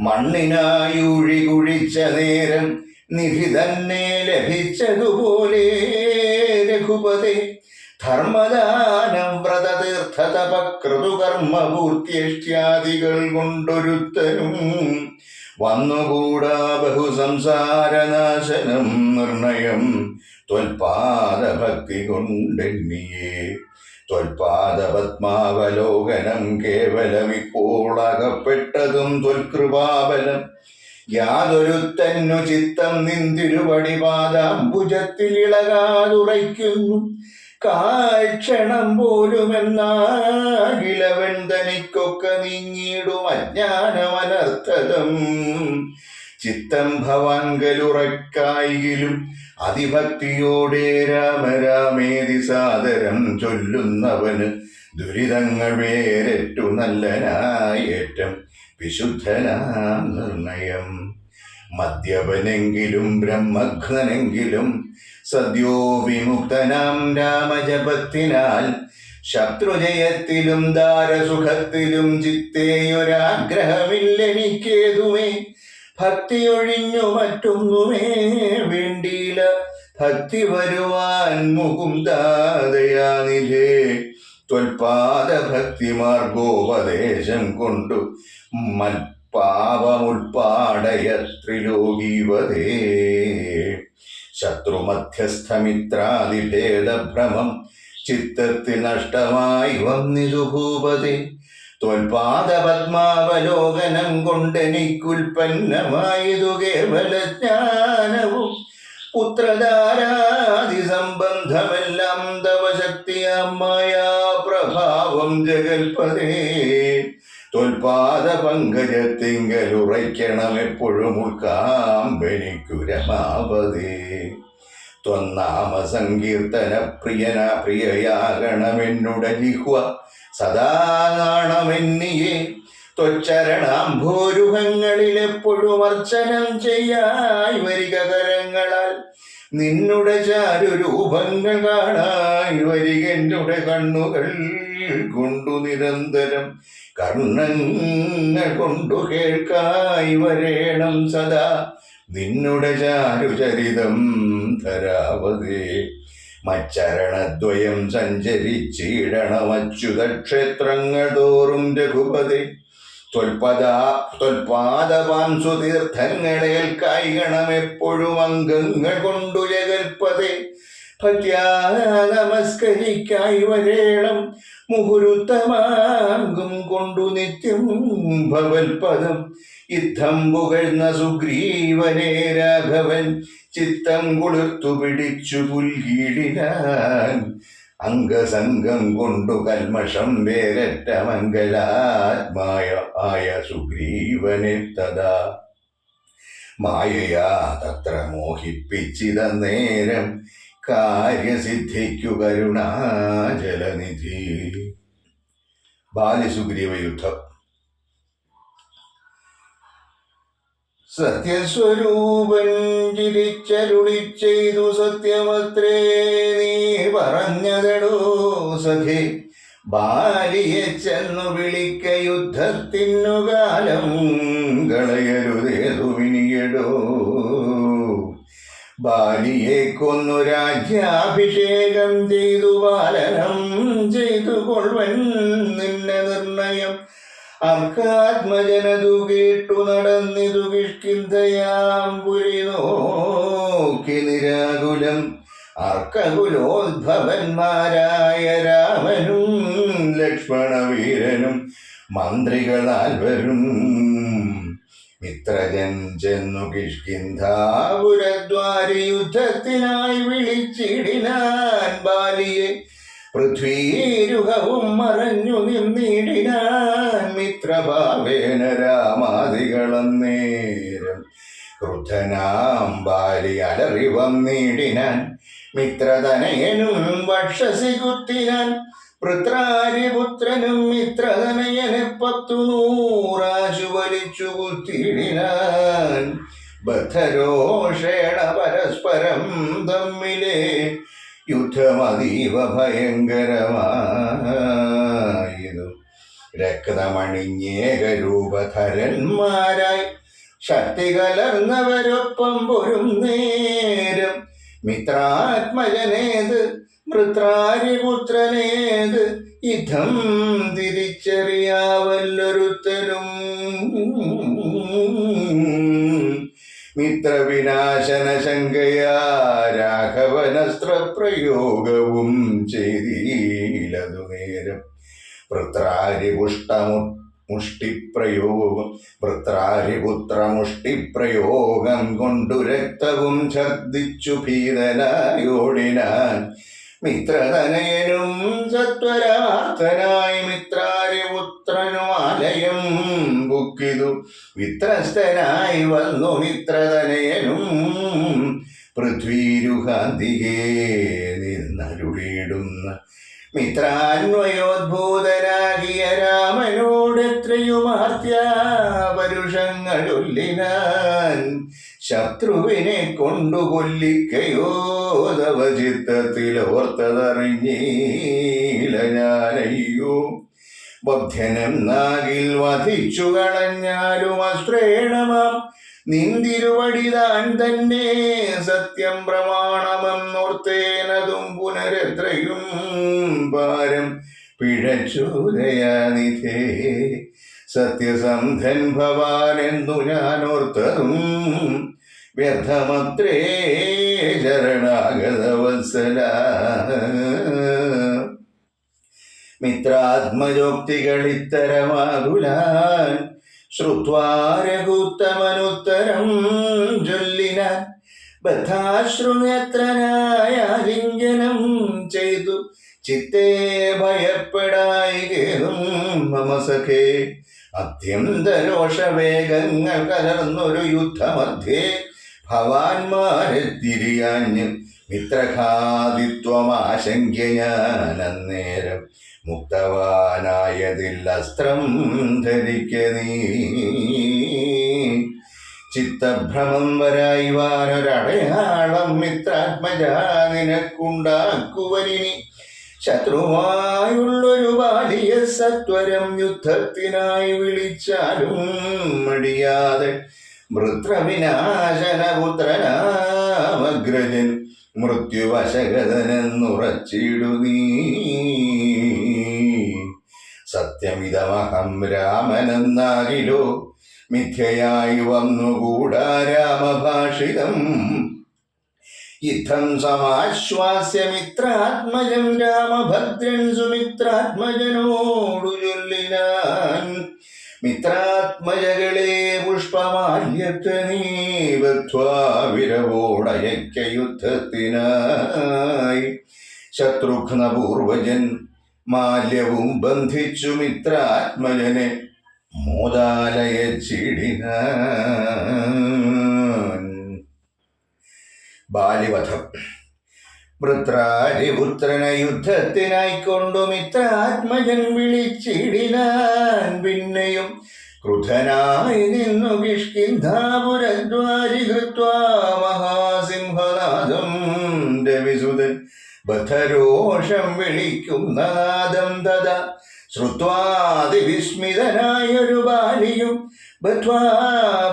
മണ്ണിനായൂഴി കുഴിച്ച നേരം നിധി തന്നെ ലഭിച്ചതുപോലെ രഘുപതേ ധർമ്മദാനം വ്രതതീർത്ഥതപക്രതുകർമ്മപൂർത്തിയഷ്ട്യാദികൾ കൊണ്ടൊരുത്തനും വന്നുകൂടാ ബഹുസംസാരനാശനം നിർണയം ത്വൽപാദഭക്തി കൊണ്ടെന്നിയേ. ത്വൽപാദപത്മാവലോകനം കേവലമിപ്പോൾ അകപ്പെട്ടതും ത്വൽകൃപാബലം യാതൊരുത്തന്നു ചിത്തം നിന്തിരുവടിപാദാംബുജത്തിൽ ഇളകാതുറയ്ക്കുന്നു കാക്ഷണം പോലുമെന്നാകിലവൻ തനിക്കൊക്കെ നീങ്ങിയിടും അജ്ഞാനമനർത്ഥതം ചിത്തം ഭവാങ്കലുറക്കായിലും അതിഭക്തിയോടെ രാമരാമേതി സാദരം ചൊല്ലുന്നവന് ദുരിതങ്ങൾ വേരറ്റു നല്ലനായേറ്റം വിശുദ്ധനാം നിർണയം. മദ്യപനെങ്കിലും ബ്രഹ്മഘ്നെങ്കിലും സദ്യോ വിമുക്തനാം രാമജപത്തിനാൽ ശത്രുജയത്തിലും ദാരസുഖത്തിലും ചിത്തേയൊരാഗ്രഹമില്ലെനിക്കേതുമേ. ഭക്തിയൊഴിഞ്ഞു മറ്റൊന്നുമേ വേണ്ടിയില്ല. ഭക്തി വരുവാൻ മുകുന്ദാദയാനിധേ. ത്വൽപാദഭക്തി മാർഗോപദേശം കൊണ്ടു മൽപാപമുൽപാടയ ത്രിലോകീവതേ. ശത്രുമധ്യസ്ഥമിത്രാദിഭേദഭ്രമം ചിത്തത്തിൽ നഷ്ടമായി വന്നിതു ഭൂപതേ. ത്വൽപാദപത്മാവലോകനം കൊണ്ടെനിക്കുൽപ്പന്നമായതു കേവലജ്ഞാനവും പുത്രധാരാദി സംബന്ധമെല്ലാം തവ ശക്തിയാം മായാപ്രഭാവം ജഗൽപദേ. ത്വൽപാദ പങ്കജത്തിങ്കലുറയ്ക്കണമെപ്പോഴും ഉൾക്കാമ്പനിക്കു രമാപതേ. ത്വന്നാമ സങ്കീർത്തന പ്രിയയാകണമെന്നുട ജിഹ്വ സദാ നാണമെന്നിയെ. ത്വച്ചരണാംഭോരുഹങ്ങളിലെപ്പോഴും അർച്ചനം ചെയ്യായി വരിക കരങ്ങളാൽ. നിന്നുടെ ചാരുരൂപങ്ങൾ കാണായി വരികെന്നുടെ കണ്ണുകൾ കൊണ്ടു നിരന്തരം. കർണങ്ങൾ കൊണ്ടു കേൾക്കായി വരേണം സദാ നിന്നുടെ ചാരുചരിതം ധരാവതേ. മച്ചരണദ്വയം സഞ്ചരിച്ചിടണമച്യുതക്ഷേത്രങ്ങൾ തോറും രഘുപതേ. ത്വൽപാദപാംസു തീർത്ഥങ്ങളേൽക്കായി ഗണമെപ്പോഴും അംഗങ്ങൾ കൊണ്ടു ജഗൽപതേ. ഭക്യാ നമസ്കരിക്കായി വരേണം മുഹുരുത്തമാങ്കും കൊണ്ടു നിത്യം ഭവൽപദം. യുദ്ധം പുകഴ്ന്ന സുഗ്രീവനെ രാഘവൻ ചിത്തം കുളിർത്തു പിടിച്ചു പുൽകീടിനാൻ. അംഗസംഗം കൊണ്ടു കൽമഷം വേരറ്റ മംഗലാത്മായ ആയ സുഗ്രീവനെ തഥാ മായയാ തത്ര മോഹിപ്പിച്ചിത നേരം കാര്യസിദ്ധിക്കു കരുണാജലനിധി. ബാലിസുഗ്രീവ യുദ്ധം. സത്യസ്വരൂപൻ ചിരിച്ചരുളി ചെയ്തു സത്യമത്രേ നീ പറഞ്ഞതടോ സഖേ. ബാലിയെ ചെന്നു വിളിക്ക യുദ്ധത്തിനു കാലം കളയരുതേതു വിനിയടോ. ബാലിയെ കൊന്നു രാജ്യാഭിഷേകം ചെയ്തു പാലനം ചെയ്തു കൊള്ളുവൻ നിന്നെ നിർണയം. അർക്കാത്മജനതു കേട്ടു നടന്നിതു കിഷ്കിന്ധയാം പുരി നോക്കി നിരാകുലം. അർക്കകുലോദ്ഭവന്മാരായ രാമനും ലക്ഷ്മണവീരനും മന്ത്രികളാൽവരും മിത്രജൻ ചെന്നു കിഷ്കിന്ധാപുരദ്വാരി യുദ്ധത്തിനായി വിളിച്ചിടിനാൻ ബാലിയെ. പൃഥ്വീരുഹവും മറഞ്ഞു നിന്നിടിനാൻ മിത്രഭാവേന രാമാദികളന്നേരം. ക്രുദ്ധനാം ബാലി അലറി വന്നിടിനാൻ മിത്രതനയനും വക്ഷസി കുത്തിനാൻ. പൃത്രാരിപുത്രനും മിത്രതനയനെ 10,100 വലിച്ചു കുത്തിടിനാൻ. ബദ്ധരോഷേണ പരസ്പരം തമ്മിലെ യുദ്ധമതീവ ഭയങ്കരമായതു. രക്തമണിഞ്ഞേകരൂപധരന്മാരായി ശക്തി കലർന്നവരൊപ്പം പൊരും നേരം. മിത്രാത്മജനേത് മൃത്രാരിപുത്രനേത് യുദ്ധം തിരിച്ചറിയാവല്ലൊരുത്തരും. മിത്രവിനാശന ശങ്കയാ രാഘവനസ്ത്രപ്രയോഗവും ചെയ്തീലതു നേരം. വൃത്രാരിപുത്രമുഷ്ടിപ്രയോഗം കൊണ്ടു രക്തവും ഛർദിച്ചു ഭീതനായോടിനാൻ. മിത്രതനയനും സത്വരാർത്ഥനായി മിത്രാരിപുത്രനും ആലയം ബുക്കിതു. വിത്രസ്തനായി വന്നു മിത്രതനയനും പൃഥ്വീരുഹാന്തികേ നിന്നരുളിയിടുന്ന. മിത്രാന്വയോദ്ഭൂതനാകിയ രാമനോടെത്രയുമാർത്യാ പരുഷങ്ങളൊല്ലിനാൻ. ശത്രുവിനെ കൊണ്ടു കൊല്ലിക്കയോ തവ ചിത്തത്തിലോർത്തതറിഞ്ഞീല ഞാനയ്യോ. ബുദ്ധനെന്നാകിൽ വധിച്ചു കളഞ്ഞാലും അശ്രേണമാം നിന്തിരുവടിതാൻ തന്നെ സത്യം പ്രമാണമെന്നോർത്തേനതും പുനരെത്രയും പാരം പിഴച്ചു ദയാനിധേ. സത്യസന്ധൻ ഭവാനെന്നു ഞാനോർത്തതും വ്യർത്ഥമത്രേ ശരണാഗത വത്സല. മിത്രാത്മജോക്തികൾ ഇത്തരമാകുലാൻ ശ്രുത്വാ രഘുത്തമനുത്തരം ചൊല്ലിനാൻ. ബദ്ധാശ്രുനേത്രനായ ലിംഗനം ചെയ്തു ചിത്തേ ഭയപ്പെടായികേതും മമ സഖേ. അത്യന്തരോഷവേഗങ്ങൾ കലർന്നൊരു യുദ്ധമധ്യേ ഭവാന്മാരെ തിരിയാഞ്ഞ് മിത്രഘാതിത്വമാശങ്ക്യ ഞാൻ അന്നേരം മുക്തവാനായതിൽ അസ്ത്രം ധരിക്ക നീ. ചിത്തഭ്രമം വരായിവാനൊരടയാളം മിത്രാത്മജാ നിനക്കുണ്ടാക്കുവനിനി. ശത്രുവായുള്ളൊരു ബാലിയ സത്വരം യുദ്ധത്തിനായി വിളിച്ചാലും മടിയാതെ. വൃത്രവിനാശനപുത്രനാമഗ്രജൻ മൃത്യുവശഗതനെന്നുറച്ചിടു നീ. സത്യമിതമഹം രാമനെന്നാകിലോ മിഥ്യയായി വന്നുകൂടാ രാമഭാഷിതം. യുദ്ധം സമാശ്വാസ്യ മിത്രാത്മജൻ രാമഭദ്രൻ സുമിത്രാത്മജനോടു ചൊല്ലിനാൻ. മിത്രാത്മജകളെ പുഷ്പമാല്യത്തെ നീ ബദ്ധ്വാ വിരവോടയക്ക യുദ്ധത്തിനായി. ശത്രുഘ്നപൂർവജൻ മാല്യവും ബന്ധിച്ചു മിത്രാത്മജനെ മോദാലയച്ചിടിനാൻ. ബാലിവധം. വൃത്രാരിപുത്രനെ യുദ്ധത്തിനായിക്കൊണ്ടു മിത്രാത്മജൻ വിളിച്ചിടിനാൻ. പിന്നെയും ക്രുധനായി നിന്നു കിഷ്കിന്ധാപുരദ്വാരി കൃത്വാ മഹാസിംഹനാദം രവിസുതൻ. ബദ്ധരോഷം വിളിക്കുന്ന നാദം തഥാ ശ്രുത്വാതിവിസ്മിതനായൊരു ബാലിയും ബദ്ധ്വാ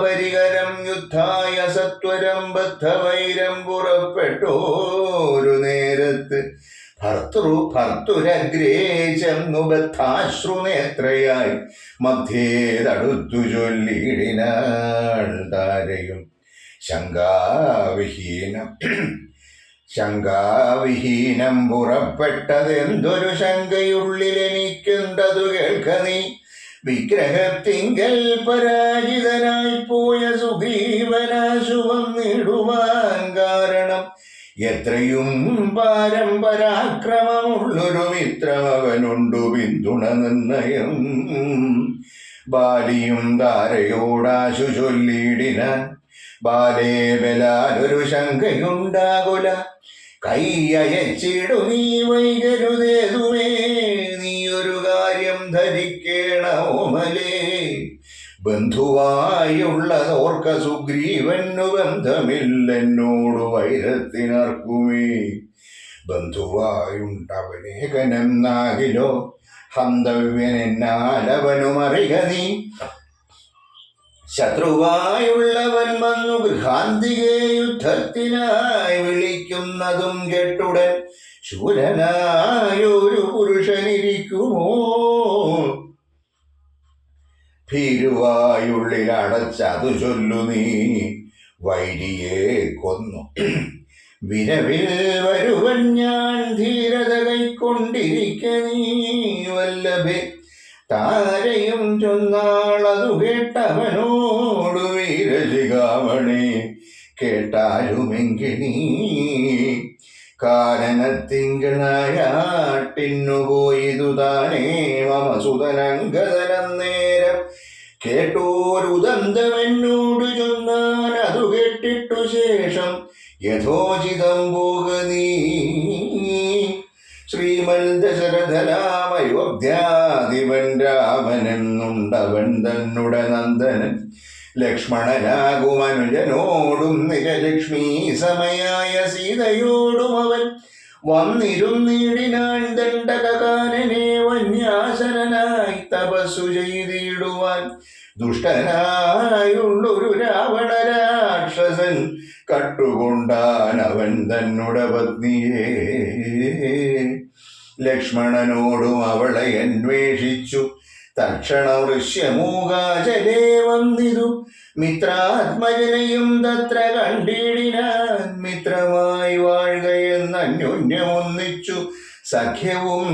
പരികരം യുദ്ധായ സത്വരം ബദ്ധവൈരം പുറപ്പെട്ടോരു നേരത്ത്. ഭർത്തുരഗ്രേ ചെന്നു ബദ്ധാശ്രുനേത്രയായി മധ്യേ തടുത്തു ചൊല്ലിടിനാൾ താരയും. ശങ്കാവിഹീനം പുറപ്പെട്ടതെന്തൊരു ശങ്കയുള്ളിലെനിക്കുണ്ടതു കേൾക്ക നീ. വിഗ്രഹത്തിങ്കൽ പരാജിതനായി പോയ സുഗ്രീവനാശു വന്നിടുവാൻ കാരണം. എത്രയും പാരം പരാക്രമമുള്ളൊരു മിത്രമവനുണ്ടു പിന്തുണ നിർണയം. ബാലിയും താരയോടാശു ചൊല്ലിയിടിനാൻ. ബാലേ ബലാലൊരു ശങ്കയുണ്ടാകുല. കൈയച്ചിടു നീ വൈകരുതേതുമേ. നീയൊരു കാര്യം ധരിക്കേണോമലേ. ബന്ധുവായുള്ളതോർക്ക സുഗ്രീവനു ബന്ധമില്ലെന്നോടു വൈരത്തിനർക്കുമേ. ബന്ധുവായുണ്ടവനേകനെന്നാകിലോ ഹന്തവ്യനെന്നാലവനുമറിക നീ. ശത്രുവായുള്ളവൻ വന്നു ഗൃഹാന്തികെ യുദ്ധത്തിനായി വിളിക്കുന്നതും കേട്ടുടൻ ശൂരനായൊരു പുരുഷനിരിക്കുമോ. ഭീരുവായുള്ളിൽ അടച്ചതു ചൊല്ലു നീ. വൈരിയെ കൊന്നു വിരവിൽ വരുവൻ ഞാൻ ധീരത കൈക്കൊണ്ടിരിക്ക നീ വല്ലഭേ. താരയും ചൊന്നാളതു കേട്ടവനോടു വീരശിഖാമണി കേട്ടാലുമെങ്കിൽ നീ. കാനനത്തിങ്കളായാട്ടിന്നു പോയിതു താനേ മമ സുതനങ്കതനന്നേരം. കേട്ടോരുദന്തമെന്നോടു ചൊന്നാൻ അതു കേട്ടിട്ടു ശേഷം യഥോചിതം പോക നീ. ശ്രീമൽ ദശരഥനാമയോധ്യാധിപൻ രാമനെന്നുണ്ടവൻ തന്നുട നന്ദനൻ. ലക്ഷ്മണനാകും അനുജനോടും നിരലക്ഷ്മീ സമയായ സീതയോടും അവൻ വന്നിരുന്നീടിനാൻ ദണ്ഡകാനനെ വന്യാസനായി തപസ്സു ചെയ്തിടുവാൻ. ദുഷ്ടനായുള്ളൊരു രാവണ രാക്ഷസൻ കട്ടുകൊണ്ടാൻ അവൻ തന്നുടെ പത്നിയെ. ലക്ഷ്മണനോടും അവളെ അന്വേഷിച്ചു തക്ഷണ വൃശ്യമൂകാചലേ വന്നിതു. മിത്രാത്മജനെയും തത്ര കണ്ടിടിനാൻ. മിത്രമായി വാഴുകയെന്ന് അന്യോന്യമൊന്നിച്ചു സഖ്യവും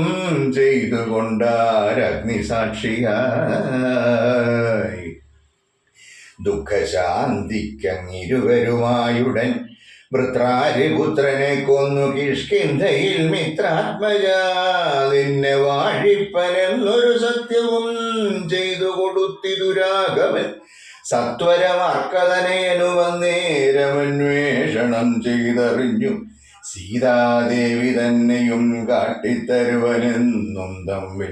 ചെയ്തുകൊണ്ടാരഗ്നിസാക്ഷിയായി. ദുഃഖശാന്തിക്കങ്ങിരുവരുമായുടൻ വൃത്രാരിപുത്രനെ കൊന്നു കിഷ്കിന്ധയിൽ മിത്രാത്മജാ നിന്നെ വാഴിപ്പനെന്നൊരു സത്യവും ചെയ്തു കൊടുത്തിതു രാഘവൻ. സത്വരമർക്കതനയനു വന്നേരമന്വേഷണം ചെയ്തറിഞ്ഞു സീതാദേവി തന്നെയും കാട്ടിത്തരുവനെന്നും തമ്മിൽ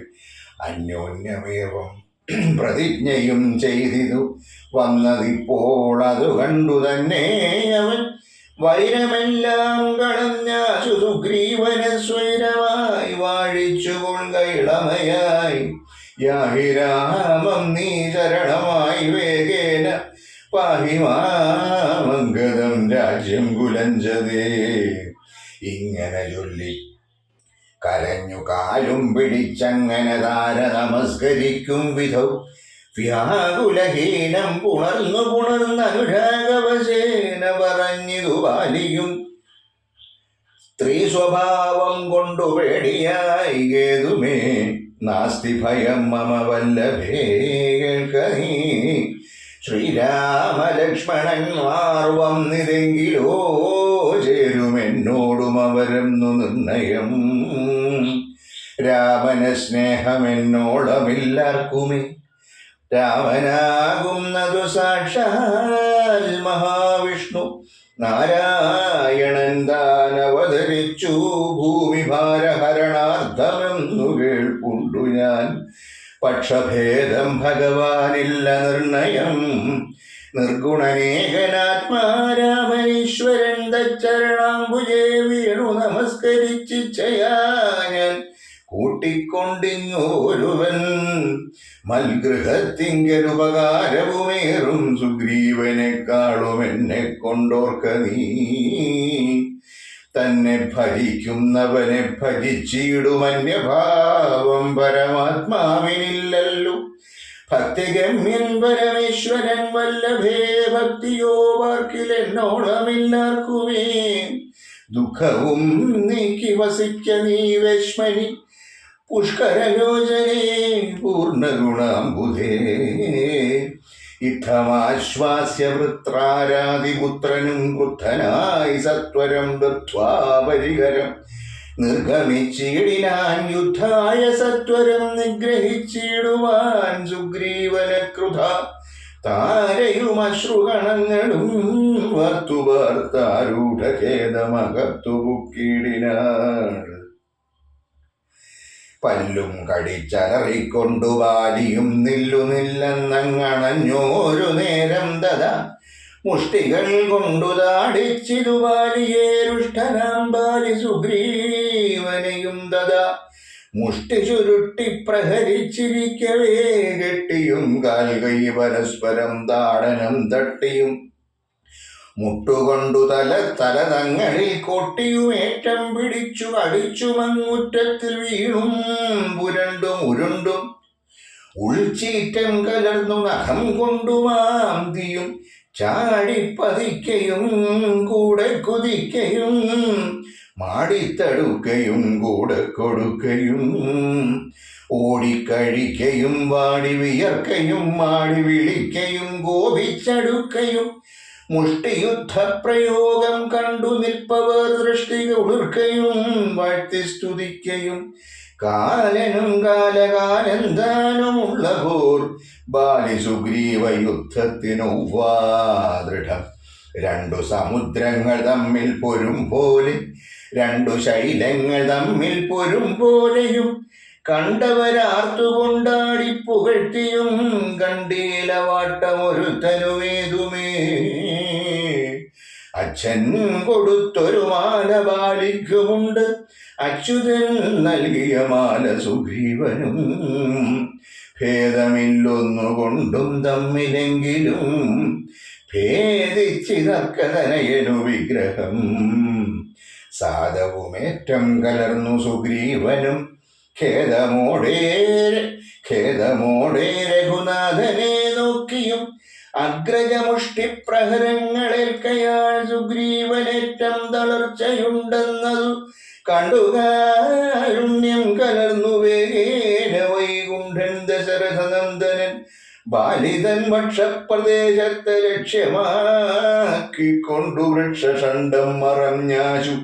അന്യോന്യമേവം പ്രതിജ്ഞയും ചെയ്തിതു. വന്നതിപ്പോൾ അതു കണ്ടു തന്നെ അവൻ വൈരമെല്ലാം കളഞ്ഞാശു സുഗ്രീവനെ സ്വൈരമായി വാഴിച്ചു കൊൾകയിളമയായി. യാഹി രാമം നീ ശരണമായി വേഗേന പാഹി മാമംഗതം രാജ്യം കുലഞ്ചതേ. ഇങ്ങനെ ചൊല്ലി കരഞ്ഞു കാലും പിടിച്ചങ്ങനെ താര നമസ്കരിക്കും വിധൗ വ്യാകുലഹീനം പുണർന്നനുരാഗവശേന പറഞ്ഞിതു ബാലിയും. സ്ത്രീ സ്വഭാവം കൊണ്ടു പേടിയായി ഏതുമേ നാസ്തി ഭയം മമ വല്ലഭേ. കേൾക്കനീ ശ്രീരാമലക്ഷ്മണന്മാർ വന്നിതെങ്കിലോ ചേരുമെന്നോടും അവരെന്നു നിർണയം. രാമന സ്നേഹമെന്നോളമില്ലാർക്കുമേ. രാമനാകുന്നതു സാക്ഷാൽ മഹാവിഷ്ണു നാരായണൻ താൻ അവതരിച്ചു ഭൂമിഭാരഹരണാർത്ഥമെന്നു കേൾപ്പുണ്ടു ഞാൻ. പക്ഷഭേദം ഭഗവാനില്ല നിർണയം. നിർഗുണനേകനാത്മാരാമനീശ്വരൻ തച്ചരണാംബുജേ വീണു നമസ്കരിച്ചിച്ഛയാ ഞാൻ കൂട്ടിക്കൊണ്ടിങ്ങോരുവൻ. മൽഗൃഹത്തിങ്കലുപകാരവുമേറും സുഗ്രീവനെക്കാളും എന്നെ കൊണ്ടോർക്ക നീ. തന്നെ ഭജിക്കുന്നവനെ ഭജിച്ചിടുമന്യഭാവം പരമാത്മാവിനില്ലല്ലോ. ഭക്തിഗമ്യൻ പരമേശ്വരൻ വല്ലഭേ ഭക്തിയോ വാർക്കിലെന്നോളമില്ലാർക്കുമേ. ദുഃഖവും നീക്കി വസിക്ക നീ വേശ്മനി പുഷ്കരലോചനേ പൂർണ്ണഗുണാംബുധേ. ഇത്തമാശ്വാസ്യ വൃത്രാരാതിപുത്രനും ക്രുദ്ധനായി സത്വരം ദത്വാ പരികരം നിർഗമിച്ചിടിനാൻ. യുദ്ധായ സത്വരം നിഗ്രഹിച്ചിടുവാൻ സുഗ്രീവനെ ക്രുധ താരയുമശ്രുഗണങ്ങളും വർത്തുവാർത്താരൂഢഖേദമകത്തു പുക്കിടിനാൾ. പല്ലും കടിച്ചലറിക്കൊണ്ടു ബാലിയും നില്ലുനില്ലെന്നങ്ങണഞ്ഞോരു നേരം തഥാ മുഷ്ടികൾ കൊണ്ടു താടിച്ചിതു ബാലിയെ. രുഷ്ടനാം ബാലി സുഗ്രീവനെയും തഥാ മുഷ്ടി ചുരുട്ടി പ്രഹരിച്ചിരിക്കവേ കെട്ടിയും കാൽകൈ പരസ്പരം താടനം തട്ടിയും മുട്ടുകൊണ്ടു തലതങ്ങളിൽ കൊട്ടിയുമേറ്റം പിടിച്ചു അടിച്ചു മങ്ങുറ്റത്തിൽ വീണും പുരണ്ടും ഉരുണ്ടും ഉൾച്ചീറ്റം കലർന്നു നഖം കൊണ്ടു മാന്തിയും ചാടിപ്പതിക്കയും കൂടെ കുതിക്കയും മാടിത്തടുക്കയും കൂടെ കൊടുക്കയും ഓടിക്കഴിക്കയും വാടി വിയർക്കയും മാടി വിളിക്കയും കോപിച്ചടുക്കയും മുഷ്ടിയുദ്ധപ്രയോഗം കണ്ടു നിൽപ്പവർ ദൃഷ്ടി ഉളിർക്കയും വാഴ്ത്തി സ്തുതിക്കയും കാലനും കാലകാനന്ദാനുമുള്ള പോർ ബാലി സുഗ്രീവ യുദ്ധത്തിനൊവ്വാദൃഢം. രണ്ടു സമുദ്രങ്ങൾ തമ്മിൽ പൊരും പോലെ, രണ്ടു ശൈലങ്ങൾ തമ്മിൽ പൊരും പോലെയും കണ്ടവരാർത്തുകൊണ്ടാടിപ്പോ പുകഴ്ത്തിയും കണ്ടീല വാട്ടമൊരുത്തനുമേതുമേ. അച്ഛൻ കൊടുത്തൊരു മാല ബാലിക്കുമുണ്ട്, അച്യുതൻ നൽകിയ മാല സുഗ്രീവനും. ഭേദമില്ലൊന്നുകൊണ്ടും തമ്മിലെങ്കിലും ഭേദിച്ചിതർക്കതനയനു വിഗ്രഹം. സാധവുമേറ്റം കലർന്നു സുഗ്രീവനും ഖേദമോടെ രഘുനാഥനെ നോക്കിയും അഗ്രജമുഷ്ടിപ്രഹരങ്ങളേൽക്കയാൾ സുഗ്രീവനേറ്റം തളർച്ചയുണ്ടെന്നതു കണ്ടുകാരുണ്യം കലർന്നു വേഗേന വൈകുണ്ഠൻ ദശരഥനന്ദനൻ ബാലിതൻ വക്ഷപ്രദേശത്തെ ലക്ഷ്യമാക്കിക്കൊണ്ടു വൃക്ഷഷണ്ഡം മറഞ്ഞാശു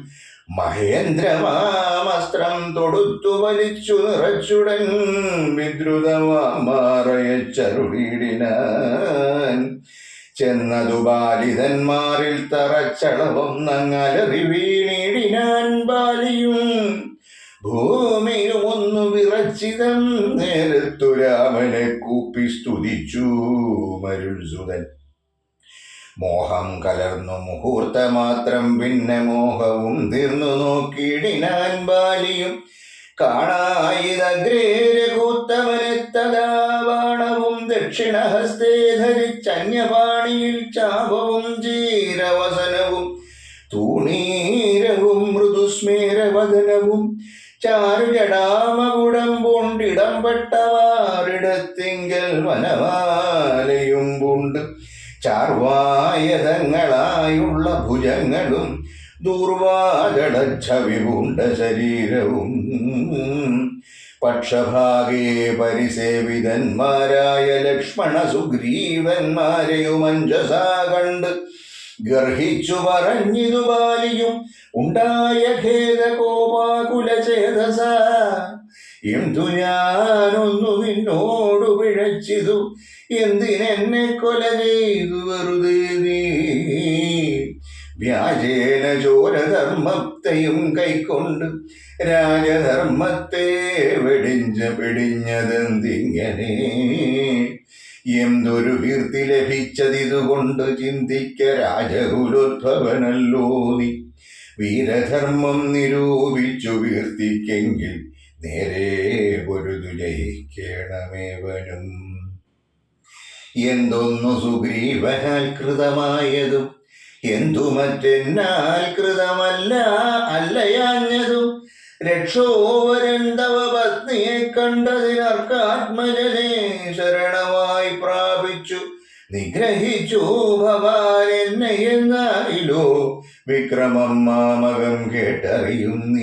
മഹേന്ദ്രമാമസ്ത്രം തൊടുത്തു വലിച്ചു നിറച്ചുടൻ വിദ്രുതമാറയച്ചരുളിടിനാൻ. ചെന്നതു ബാലിതന്മാരിൽ തറച്ചളവും നങ്ങലറി വീണിടിനാൻ. ബാലിയും ഭൂമിയും ഒന്നു വിറച്ചിതം നേരത്തു രാമനെ കൂപ്പി സ്തുതിച്ചു മരുൾസുതൻ. മോഹം കലർന്നു മുഹൂർത്തമാത്രം പിന്നെ മോഹവും തീർന്നു നോക്കിയിടിനാൻ. ബാലിയും കാണായിതഗ്രേ രഘുത്തമനെത്തതാ ബാണവും ദക്ഷിണഹസ്തേ ധരിച്ചന്യപാണിയിൽ ചാപവും ചീരവസനവും തൂണീരവും മൃദുസ്മേരവദനവും ചാരുജടാമകുടം പൂണ്ടിടം പെട്ടവാറിടത്തിങ്കൽ വനമാലയും പൂണ്ട് ചാർവായതങ്ങളായുള്ള ഭുജങ്ങളും ദൂർവാജടച്ഛവി പൂണ്ട ശരീരവും പക്ഷഭാഗേ പരിസേവിതന്മാരായ ലക്ഷ്മണ സുഗ്രീവന്മാരെയും അഞ്ജസാ കണ്ട് ഗർഹിച്ചു പറഞ്ഞിതു ബാലിയും ഉണ്ടായ ഖേദകോപാകുലചേതസ. എന്തു ഞാനൊന്നു നിന്നോടു പിഴച്ചിതു, എന്തിനെന്നെ കൊല ചെയ്തു വെറുതെ നീ. വ്യാജേന ചോരധർമ്മത്തെയും കൈക്കൊണ്ട് രാജധർമ്മത്തെ വെടിഞ്ഞതെന്തിങ്ങനെ. എന്തൊരു കീർത്തി ലഭിച്ചതിതുകൊണ്ട് ചിന്തിക്ക രാജകുലോദ്ഭവനല്ലോ നീ. വീരധർമ്മം നിരൂപിച്ചു കീർത്തിക്കെങ്കിൽ നേരെ പൊരുതു ജയിക്കണമേവനും. എന്തൊന്നു സുഗ്രീവനാൽ കൃതമായതും എന്തു മറ്റെന്നാൽ കൃതമല്ല അല്ലയാഞ്ഞതും. രക്ഷോവരന്തവ പത്നിയെ കണ്ടതിനർക്കാത്മജനെ ശരണമായി പ്രാപിച്ചു നിഗ്രഹിച്ചു ഭവാൻ എന്നെ എന്നായിലോ വിക്രമം മാമകം കേട്ടറിയുന്നീലേ.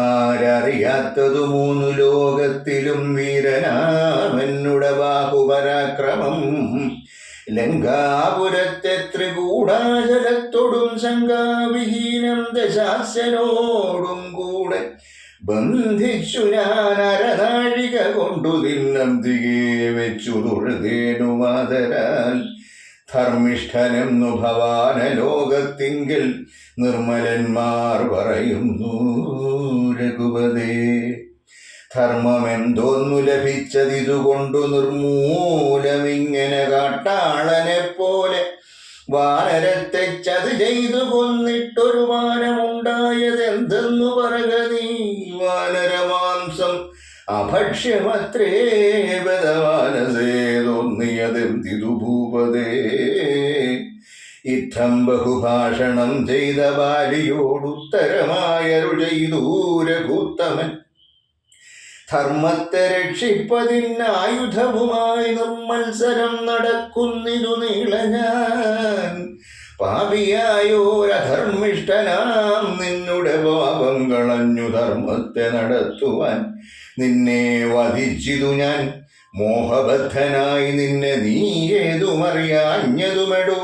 ആരറിയാത്തതു മൂന്നു ലോകത്തിലും വീരനാമെന്നുടെ ബാഹുപരാക്രമം. ലങ്കാപുരത്തെ ത്രികൂടാചലത്തോടും ശങ്കാവിഹീനം ദശാസ്യനോടും കൂടെ ബന്ധിച്ചു ഞാൻ അരനാഴിക കൊണ്ടു തിന്നന്തികെ വെച്ചു തൊഴുതേനുമാതരാൽ. ധർമ്മിഷ്ഠനെന്നു ഭവാന ലോകത്തിങ്കിൽ നിർമ്മലന്മാർ പറയുന്നു രഘുപതേ. ധർമ്മമെന്തോന്നു ലഭിച്ചതിതുകൊണ്ടു നിർമൂലമിങ്ങനെ കാട്ടാളനെ പോലെ വാനരത്തെ ചത് ചെയ്തു കൊന്നിട്ടൊരു വാനമുണ്ടായതെന്തെന്നു പറക നീ. വാനരമാംസം അഭക്ഷ്യമത്രേ ബദവാനസേ തോന്നിയതെന്തിതു ഭൂപതേ. ഇത്തം ബഹുഭാഷണം ചെയ്ത ബാലിയോടുത്തരമായരു ചെയ്തു രഘുത്തമൻ. ധർമ്മത്തെ രക്ഷിപ്പതിനായുധവുമായി നിർമ്മത്സരം നടക്കുന്നിതു നീളഞ്ഞാൻ. പാപിയായോരധർമ്മിഷ്ഠനാം നിന്നുടെ പാപം കളഞ്ഞു ധർമ്മത്തെ നടത്തുവാൻ. നിന്നെ വധിച്ചിതു ഞാൻ മോഹബദ്ധനായി, നിന്നെ നീ ഏതുമറിയാഞ്ഞതുമെടു.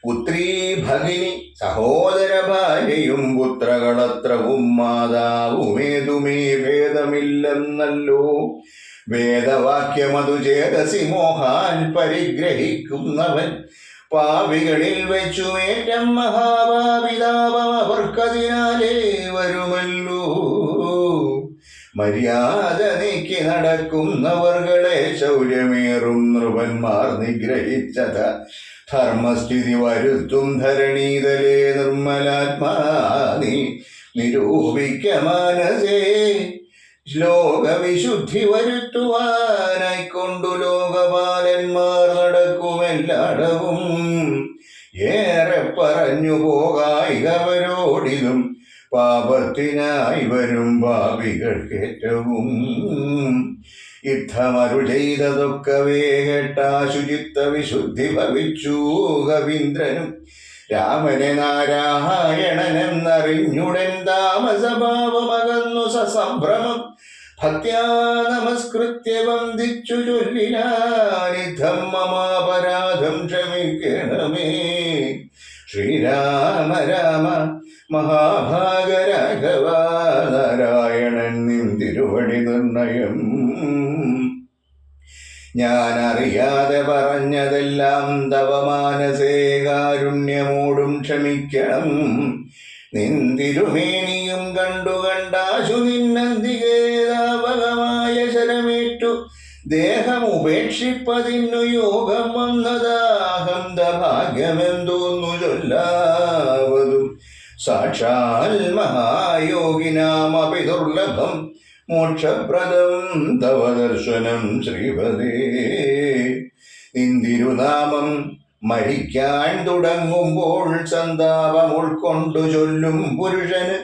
പുത്രീ ഭഗിനി സഹോദര ഭാര്യയും പുത്രകളത്രവും മാതാവുമേതുമേ ഭേദമില്ലെന്നല്ലോ. വേദവാക്യമതു ചേതസി മോഹാൻ പരിഗ്രഹിക്കുന്നവൻ. പാപികളിൽ വെച്ചുമേറ്റം മഹാഭാവിതാപം അവർക്കതിനാലേ വരുമല്ലോ. മര്യാദ നീക്കി നടക്കുന്നവർകളെ ശൗര്യമേറും നൃപന്മാർ നിഗ്രഹിച്ചത ധർമ്മസ്ഥിതി വരുത്തും ധരണീതലേ നിർമ്മലാത്മാനി നിരൂപിക്ക മാനസേ ശ്ലോകവിശുദ്ധി വരുത്തുവാനായിക്കൊണ്ടു ലോകപാലന്മാർ നടക്കുമെല്ലാടവും ഏറെ പറഞ്ഞു പോകായികവരോടിതും പാപത്തിനായി വരും പാപികൾക്കേറ്റവും യുദ്ധമരു ചെയ്തതൊക്കവേ കേട്ടാശുചിത്ത വിശുദ്ധി ഭവിച്ചു കവീന്ദ്രനും രാമനെ നാരായണനെന്നറിഞ്ഞുടൻ താമസഭാവമകന്നു സസംഭ്രമം ഭക്ത്യാ നമസ്കൃത്യ വന്ദിച്ചു ചൊല്ലിനാനിധം മമാപരാധം ക്ഷമിക്കണമേ. ശ്രീരാമ രാമ മഹാഭാഗരാഘവ നാരായണൻ നിൻ തിരുവടി നിർണയം ഞാനറിയാതെ പറഞ്ഞതെല്ലാം തവ മാനസേ കാരുണ്യമോടും ക്ഷമിക്കണം. നിന്തിരുമേനിയും കണ്ടാശു നിന്നന്തികേതാപകമായ ശരമേറ്റു ദേഹമുപേക്ഷിപ്പതിന്നു യോഗം വന്നതാഹം ഭാഗ്യമെന്തോന്നു ചൊല്ലാവതും സാക്ഷാൽ മഹായോഗിനാമപി ദുർലഭം മോക്ഷപ്രദം തവ ദർശനം ശ്രീപദേ. നിന്തിരുനാമം മരിക്കാൻ തുടങ്ങുമ്പോൾ സന്താപം ഉൾക്കൊണ്ടു ചൊല്ലും പുരുഷന്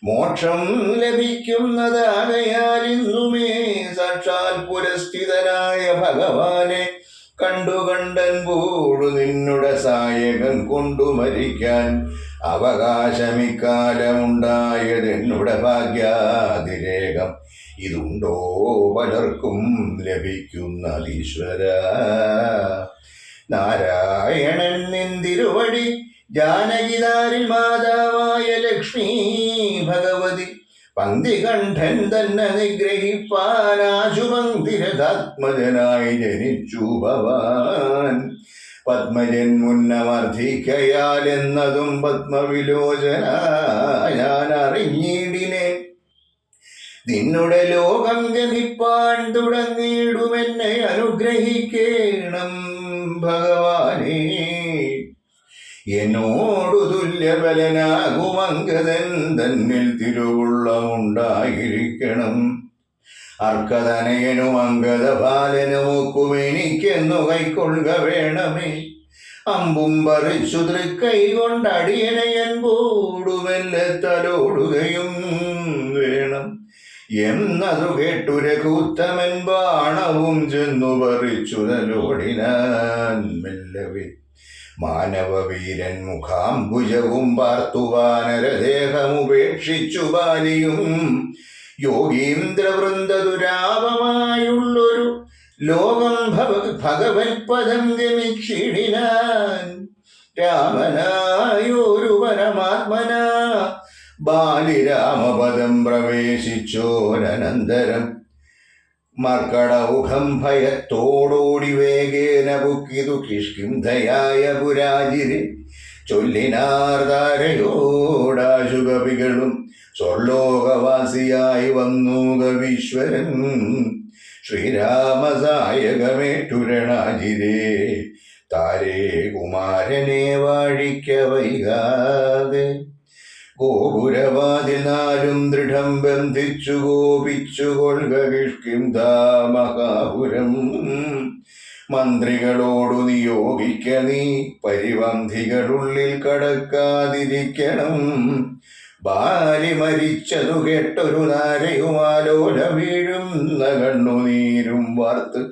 മോക്ഷം ലഭിക്കുന്നതാകയാൽ ഇന്നുമേ സാക്ഷാൽ പുരസ്ഥിതനായ ഭഗവാനെ കണ്ടൻ പോടു നിന്നുടെ സായകം കൊണ്ടു മരിക്കാൻ അവകാശമിക്കാലമുണ്ടായതെന്നുടെ ഭാഗ്യാതിരേകം ഇതുണ്ടോ പലർക്കും ലഭിക്കുന്നതീശ്വര. നാരായണൻ നിന്തിരുവടി ജാനകിതാരിൽ മാതാവായ ലക്ഷ്മി ഭഗവതി പങ്ക്തികണ്ഠൻ തന്നെ നിഗ്രഹിപ്പാനാശുപങ്ക്തിരഥാത്മജനായി ജനിച്ചു ഭവാൻ. പത്മജൻ മുന്നമർദ്ധിക്കയാൽ എന്നതും പത്മവിലോചന ഞാൻ അറിഞ്ഞിടിനെ. നിന്നുടെ ലോകം ഗമിപ്പാൻ തുടങ്ങിയിടുമെന്നെ അനുഗ്രഹിക്കേണം ഭഗവാനേ. എന്നോടു തുല്യബലനാകുമങ്കദൻ തന്നിൽ തിരുവുള്ളമുണ്ടായിരിക്കണം. അർക്കതനയനും അങ്കദ ബാലനുമൊക്കും എനിക്കെന്നു കൈക്കൊള്ളുക വേണമേ. അമ്പും പറിച്ചു തൃക്കൈ കൊണ്ടടിയനയൻ പോടുമെല്ലെ തലോടുകയും വേണം എന്നതു കേട്ടു രഘുത്തമൻ ബാണവും ചെന്നു പറിച്ചു തലോടിനാൻ മെല്ലവേ. മാനവവീരൻ മുഖാംബുജവും പാർത്തുവാനരദേഹമുപേക്ഷിച്ചു ബാലിയും യോഗീന്ദ്രവൃന്ദദുരാപമായുള്ളൊരു ലോകം ഭഗവത്പദം ഗമിച്ചിടിനാൻ. രാമനായൊരു പരമാത്മന ബാലിരാമപദം പ്രവേശിച്ചോരനന്തരം മർക്കടൗഖം ഭയത്തോടോടി വേഗേന ബുക്കിതു കിഷ്കിന്ധയായ പുരാജിരി ചൊല്ലിനാർദാരയോടാശു കവികളും സ്വർലോകവാസിയായി വന്നു കവീശ്വരൻ. ശ്രീരാമസായകമേറ്റുരണാജിരേ താരേ കുമാരനെ വാഴിക്ക വൈകാതെ. ഗോപുരവാതിൽ നാലും ദൃഢം ബന്ധിച്ചു കോപിച്ചു കൊൽക കിഷ്കിന്ധാമഹാപുരം. മന്ത്രികളോടു നിയോഗിക്ക നീ പരിപന്ധികളുള്ളിൽ കടക്കാതിരിക്കണം. ബാലി മരിച്ചതു കേട്ടൊരു നാരയുമാലോല വീഴുന്ന കണ്ണുനീരും വാർത്ത്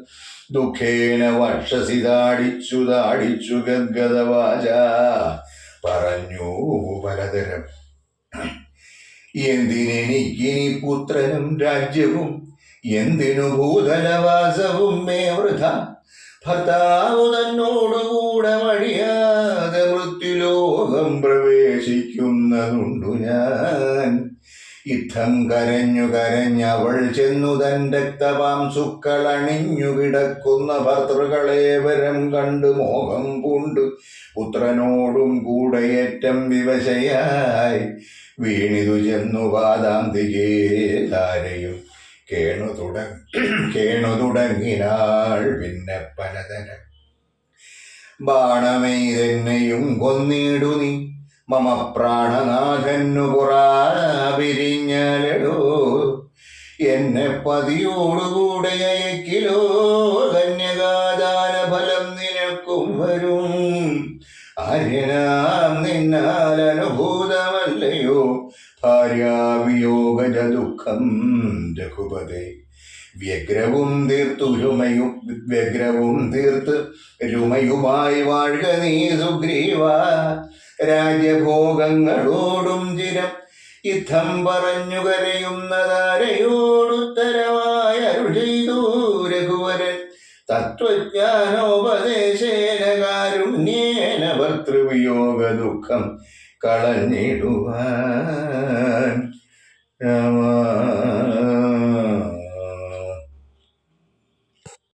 ദുഃഖേന വക്ഷസി താടിച്ചു ഗദ്ഗദവാച പറഞ്ഞു പലതരം. എന്തിനെനിക്കിനി പുത്രനും രാജ്യവും എന്തിനു ഭൂതലവാസവും മേ വൃഥ. ഭർത്താവു തന്നോടുകൂടെ മഴിയാതെ മൃത്യുലോകം പ്രവേശിക്കുന്നതുണ്ടു ഞാൻ. യുദ്ധം കരഞ്ഞവൾ ചെന്നു തൻ രക്തപാംസുക്കളണിഞ്ഞു കിടക്കുന്ന ഭർത്തൃകളേവരം കണ്ട് മോഹം പൂണ്ട് പുത്രനോടും കൂടെയേറ്റം വിവശയായി വീണിതു ചെന്നു പാദാന്തികേ ധാരയും കേണു തുടങ്ങിനാൾ പിന്നെ പലതരം ബാണമെയ്തെന്നെയും കൊന്നിടു നീ മമ പ്രാണനാഥന്നു പുറാപിരിഞ്ഞാലടോ എന്നെ പതിയോടുകൂടെ അയക്കിലോ കന്യകാദാന ഫലം നിനക്കും വരും ആര്യനാം നിന്നാൽ അനുഭൂതമല്ലയോ ഭാര്യാവിയോഗജ ദുഃഖം രഘുപതേ വ്യഗ്രവും തീർത്ത് രുമയുമായി വാഴുക നീ സുഗ്രീവ രാജ്യഭോഗങ്ങളോടും ചിരം യുദ്ധം പറഞ്ഞു കരയുന്നതാരയോടുത്തരമായ അരുൾ ചെയ്തു രഘുവരൻ തത്വജ്ഞാനോപദേശേന കാരുണ്യേന ഭർതൃവിയോഗ ദുഃഖം കളഞ്ഞിടുവാൻ രാമ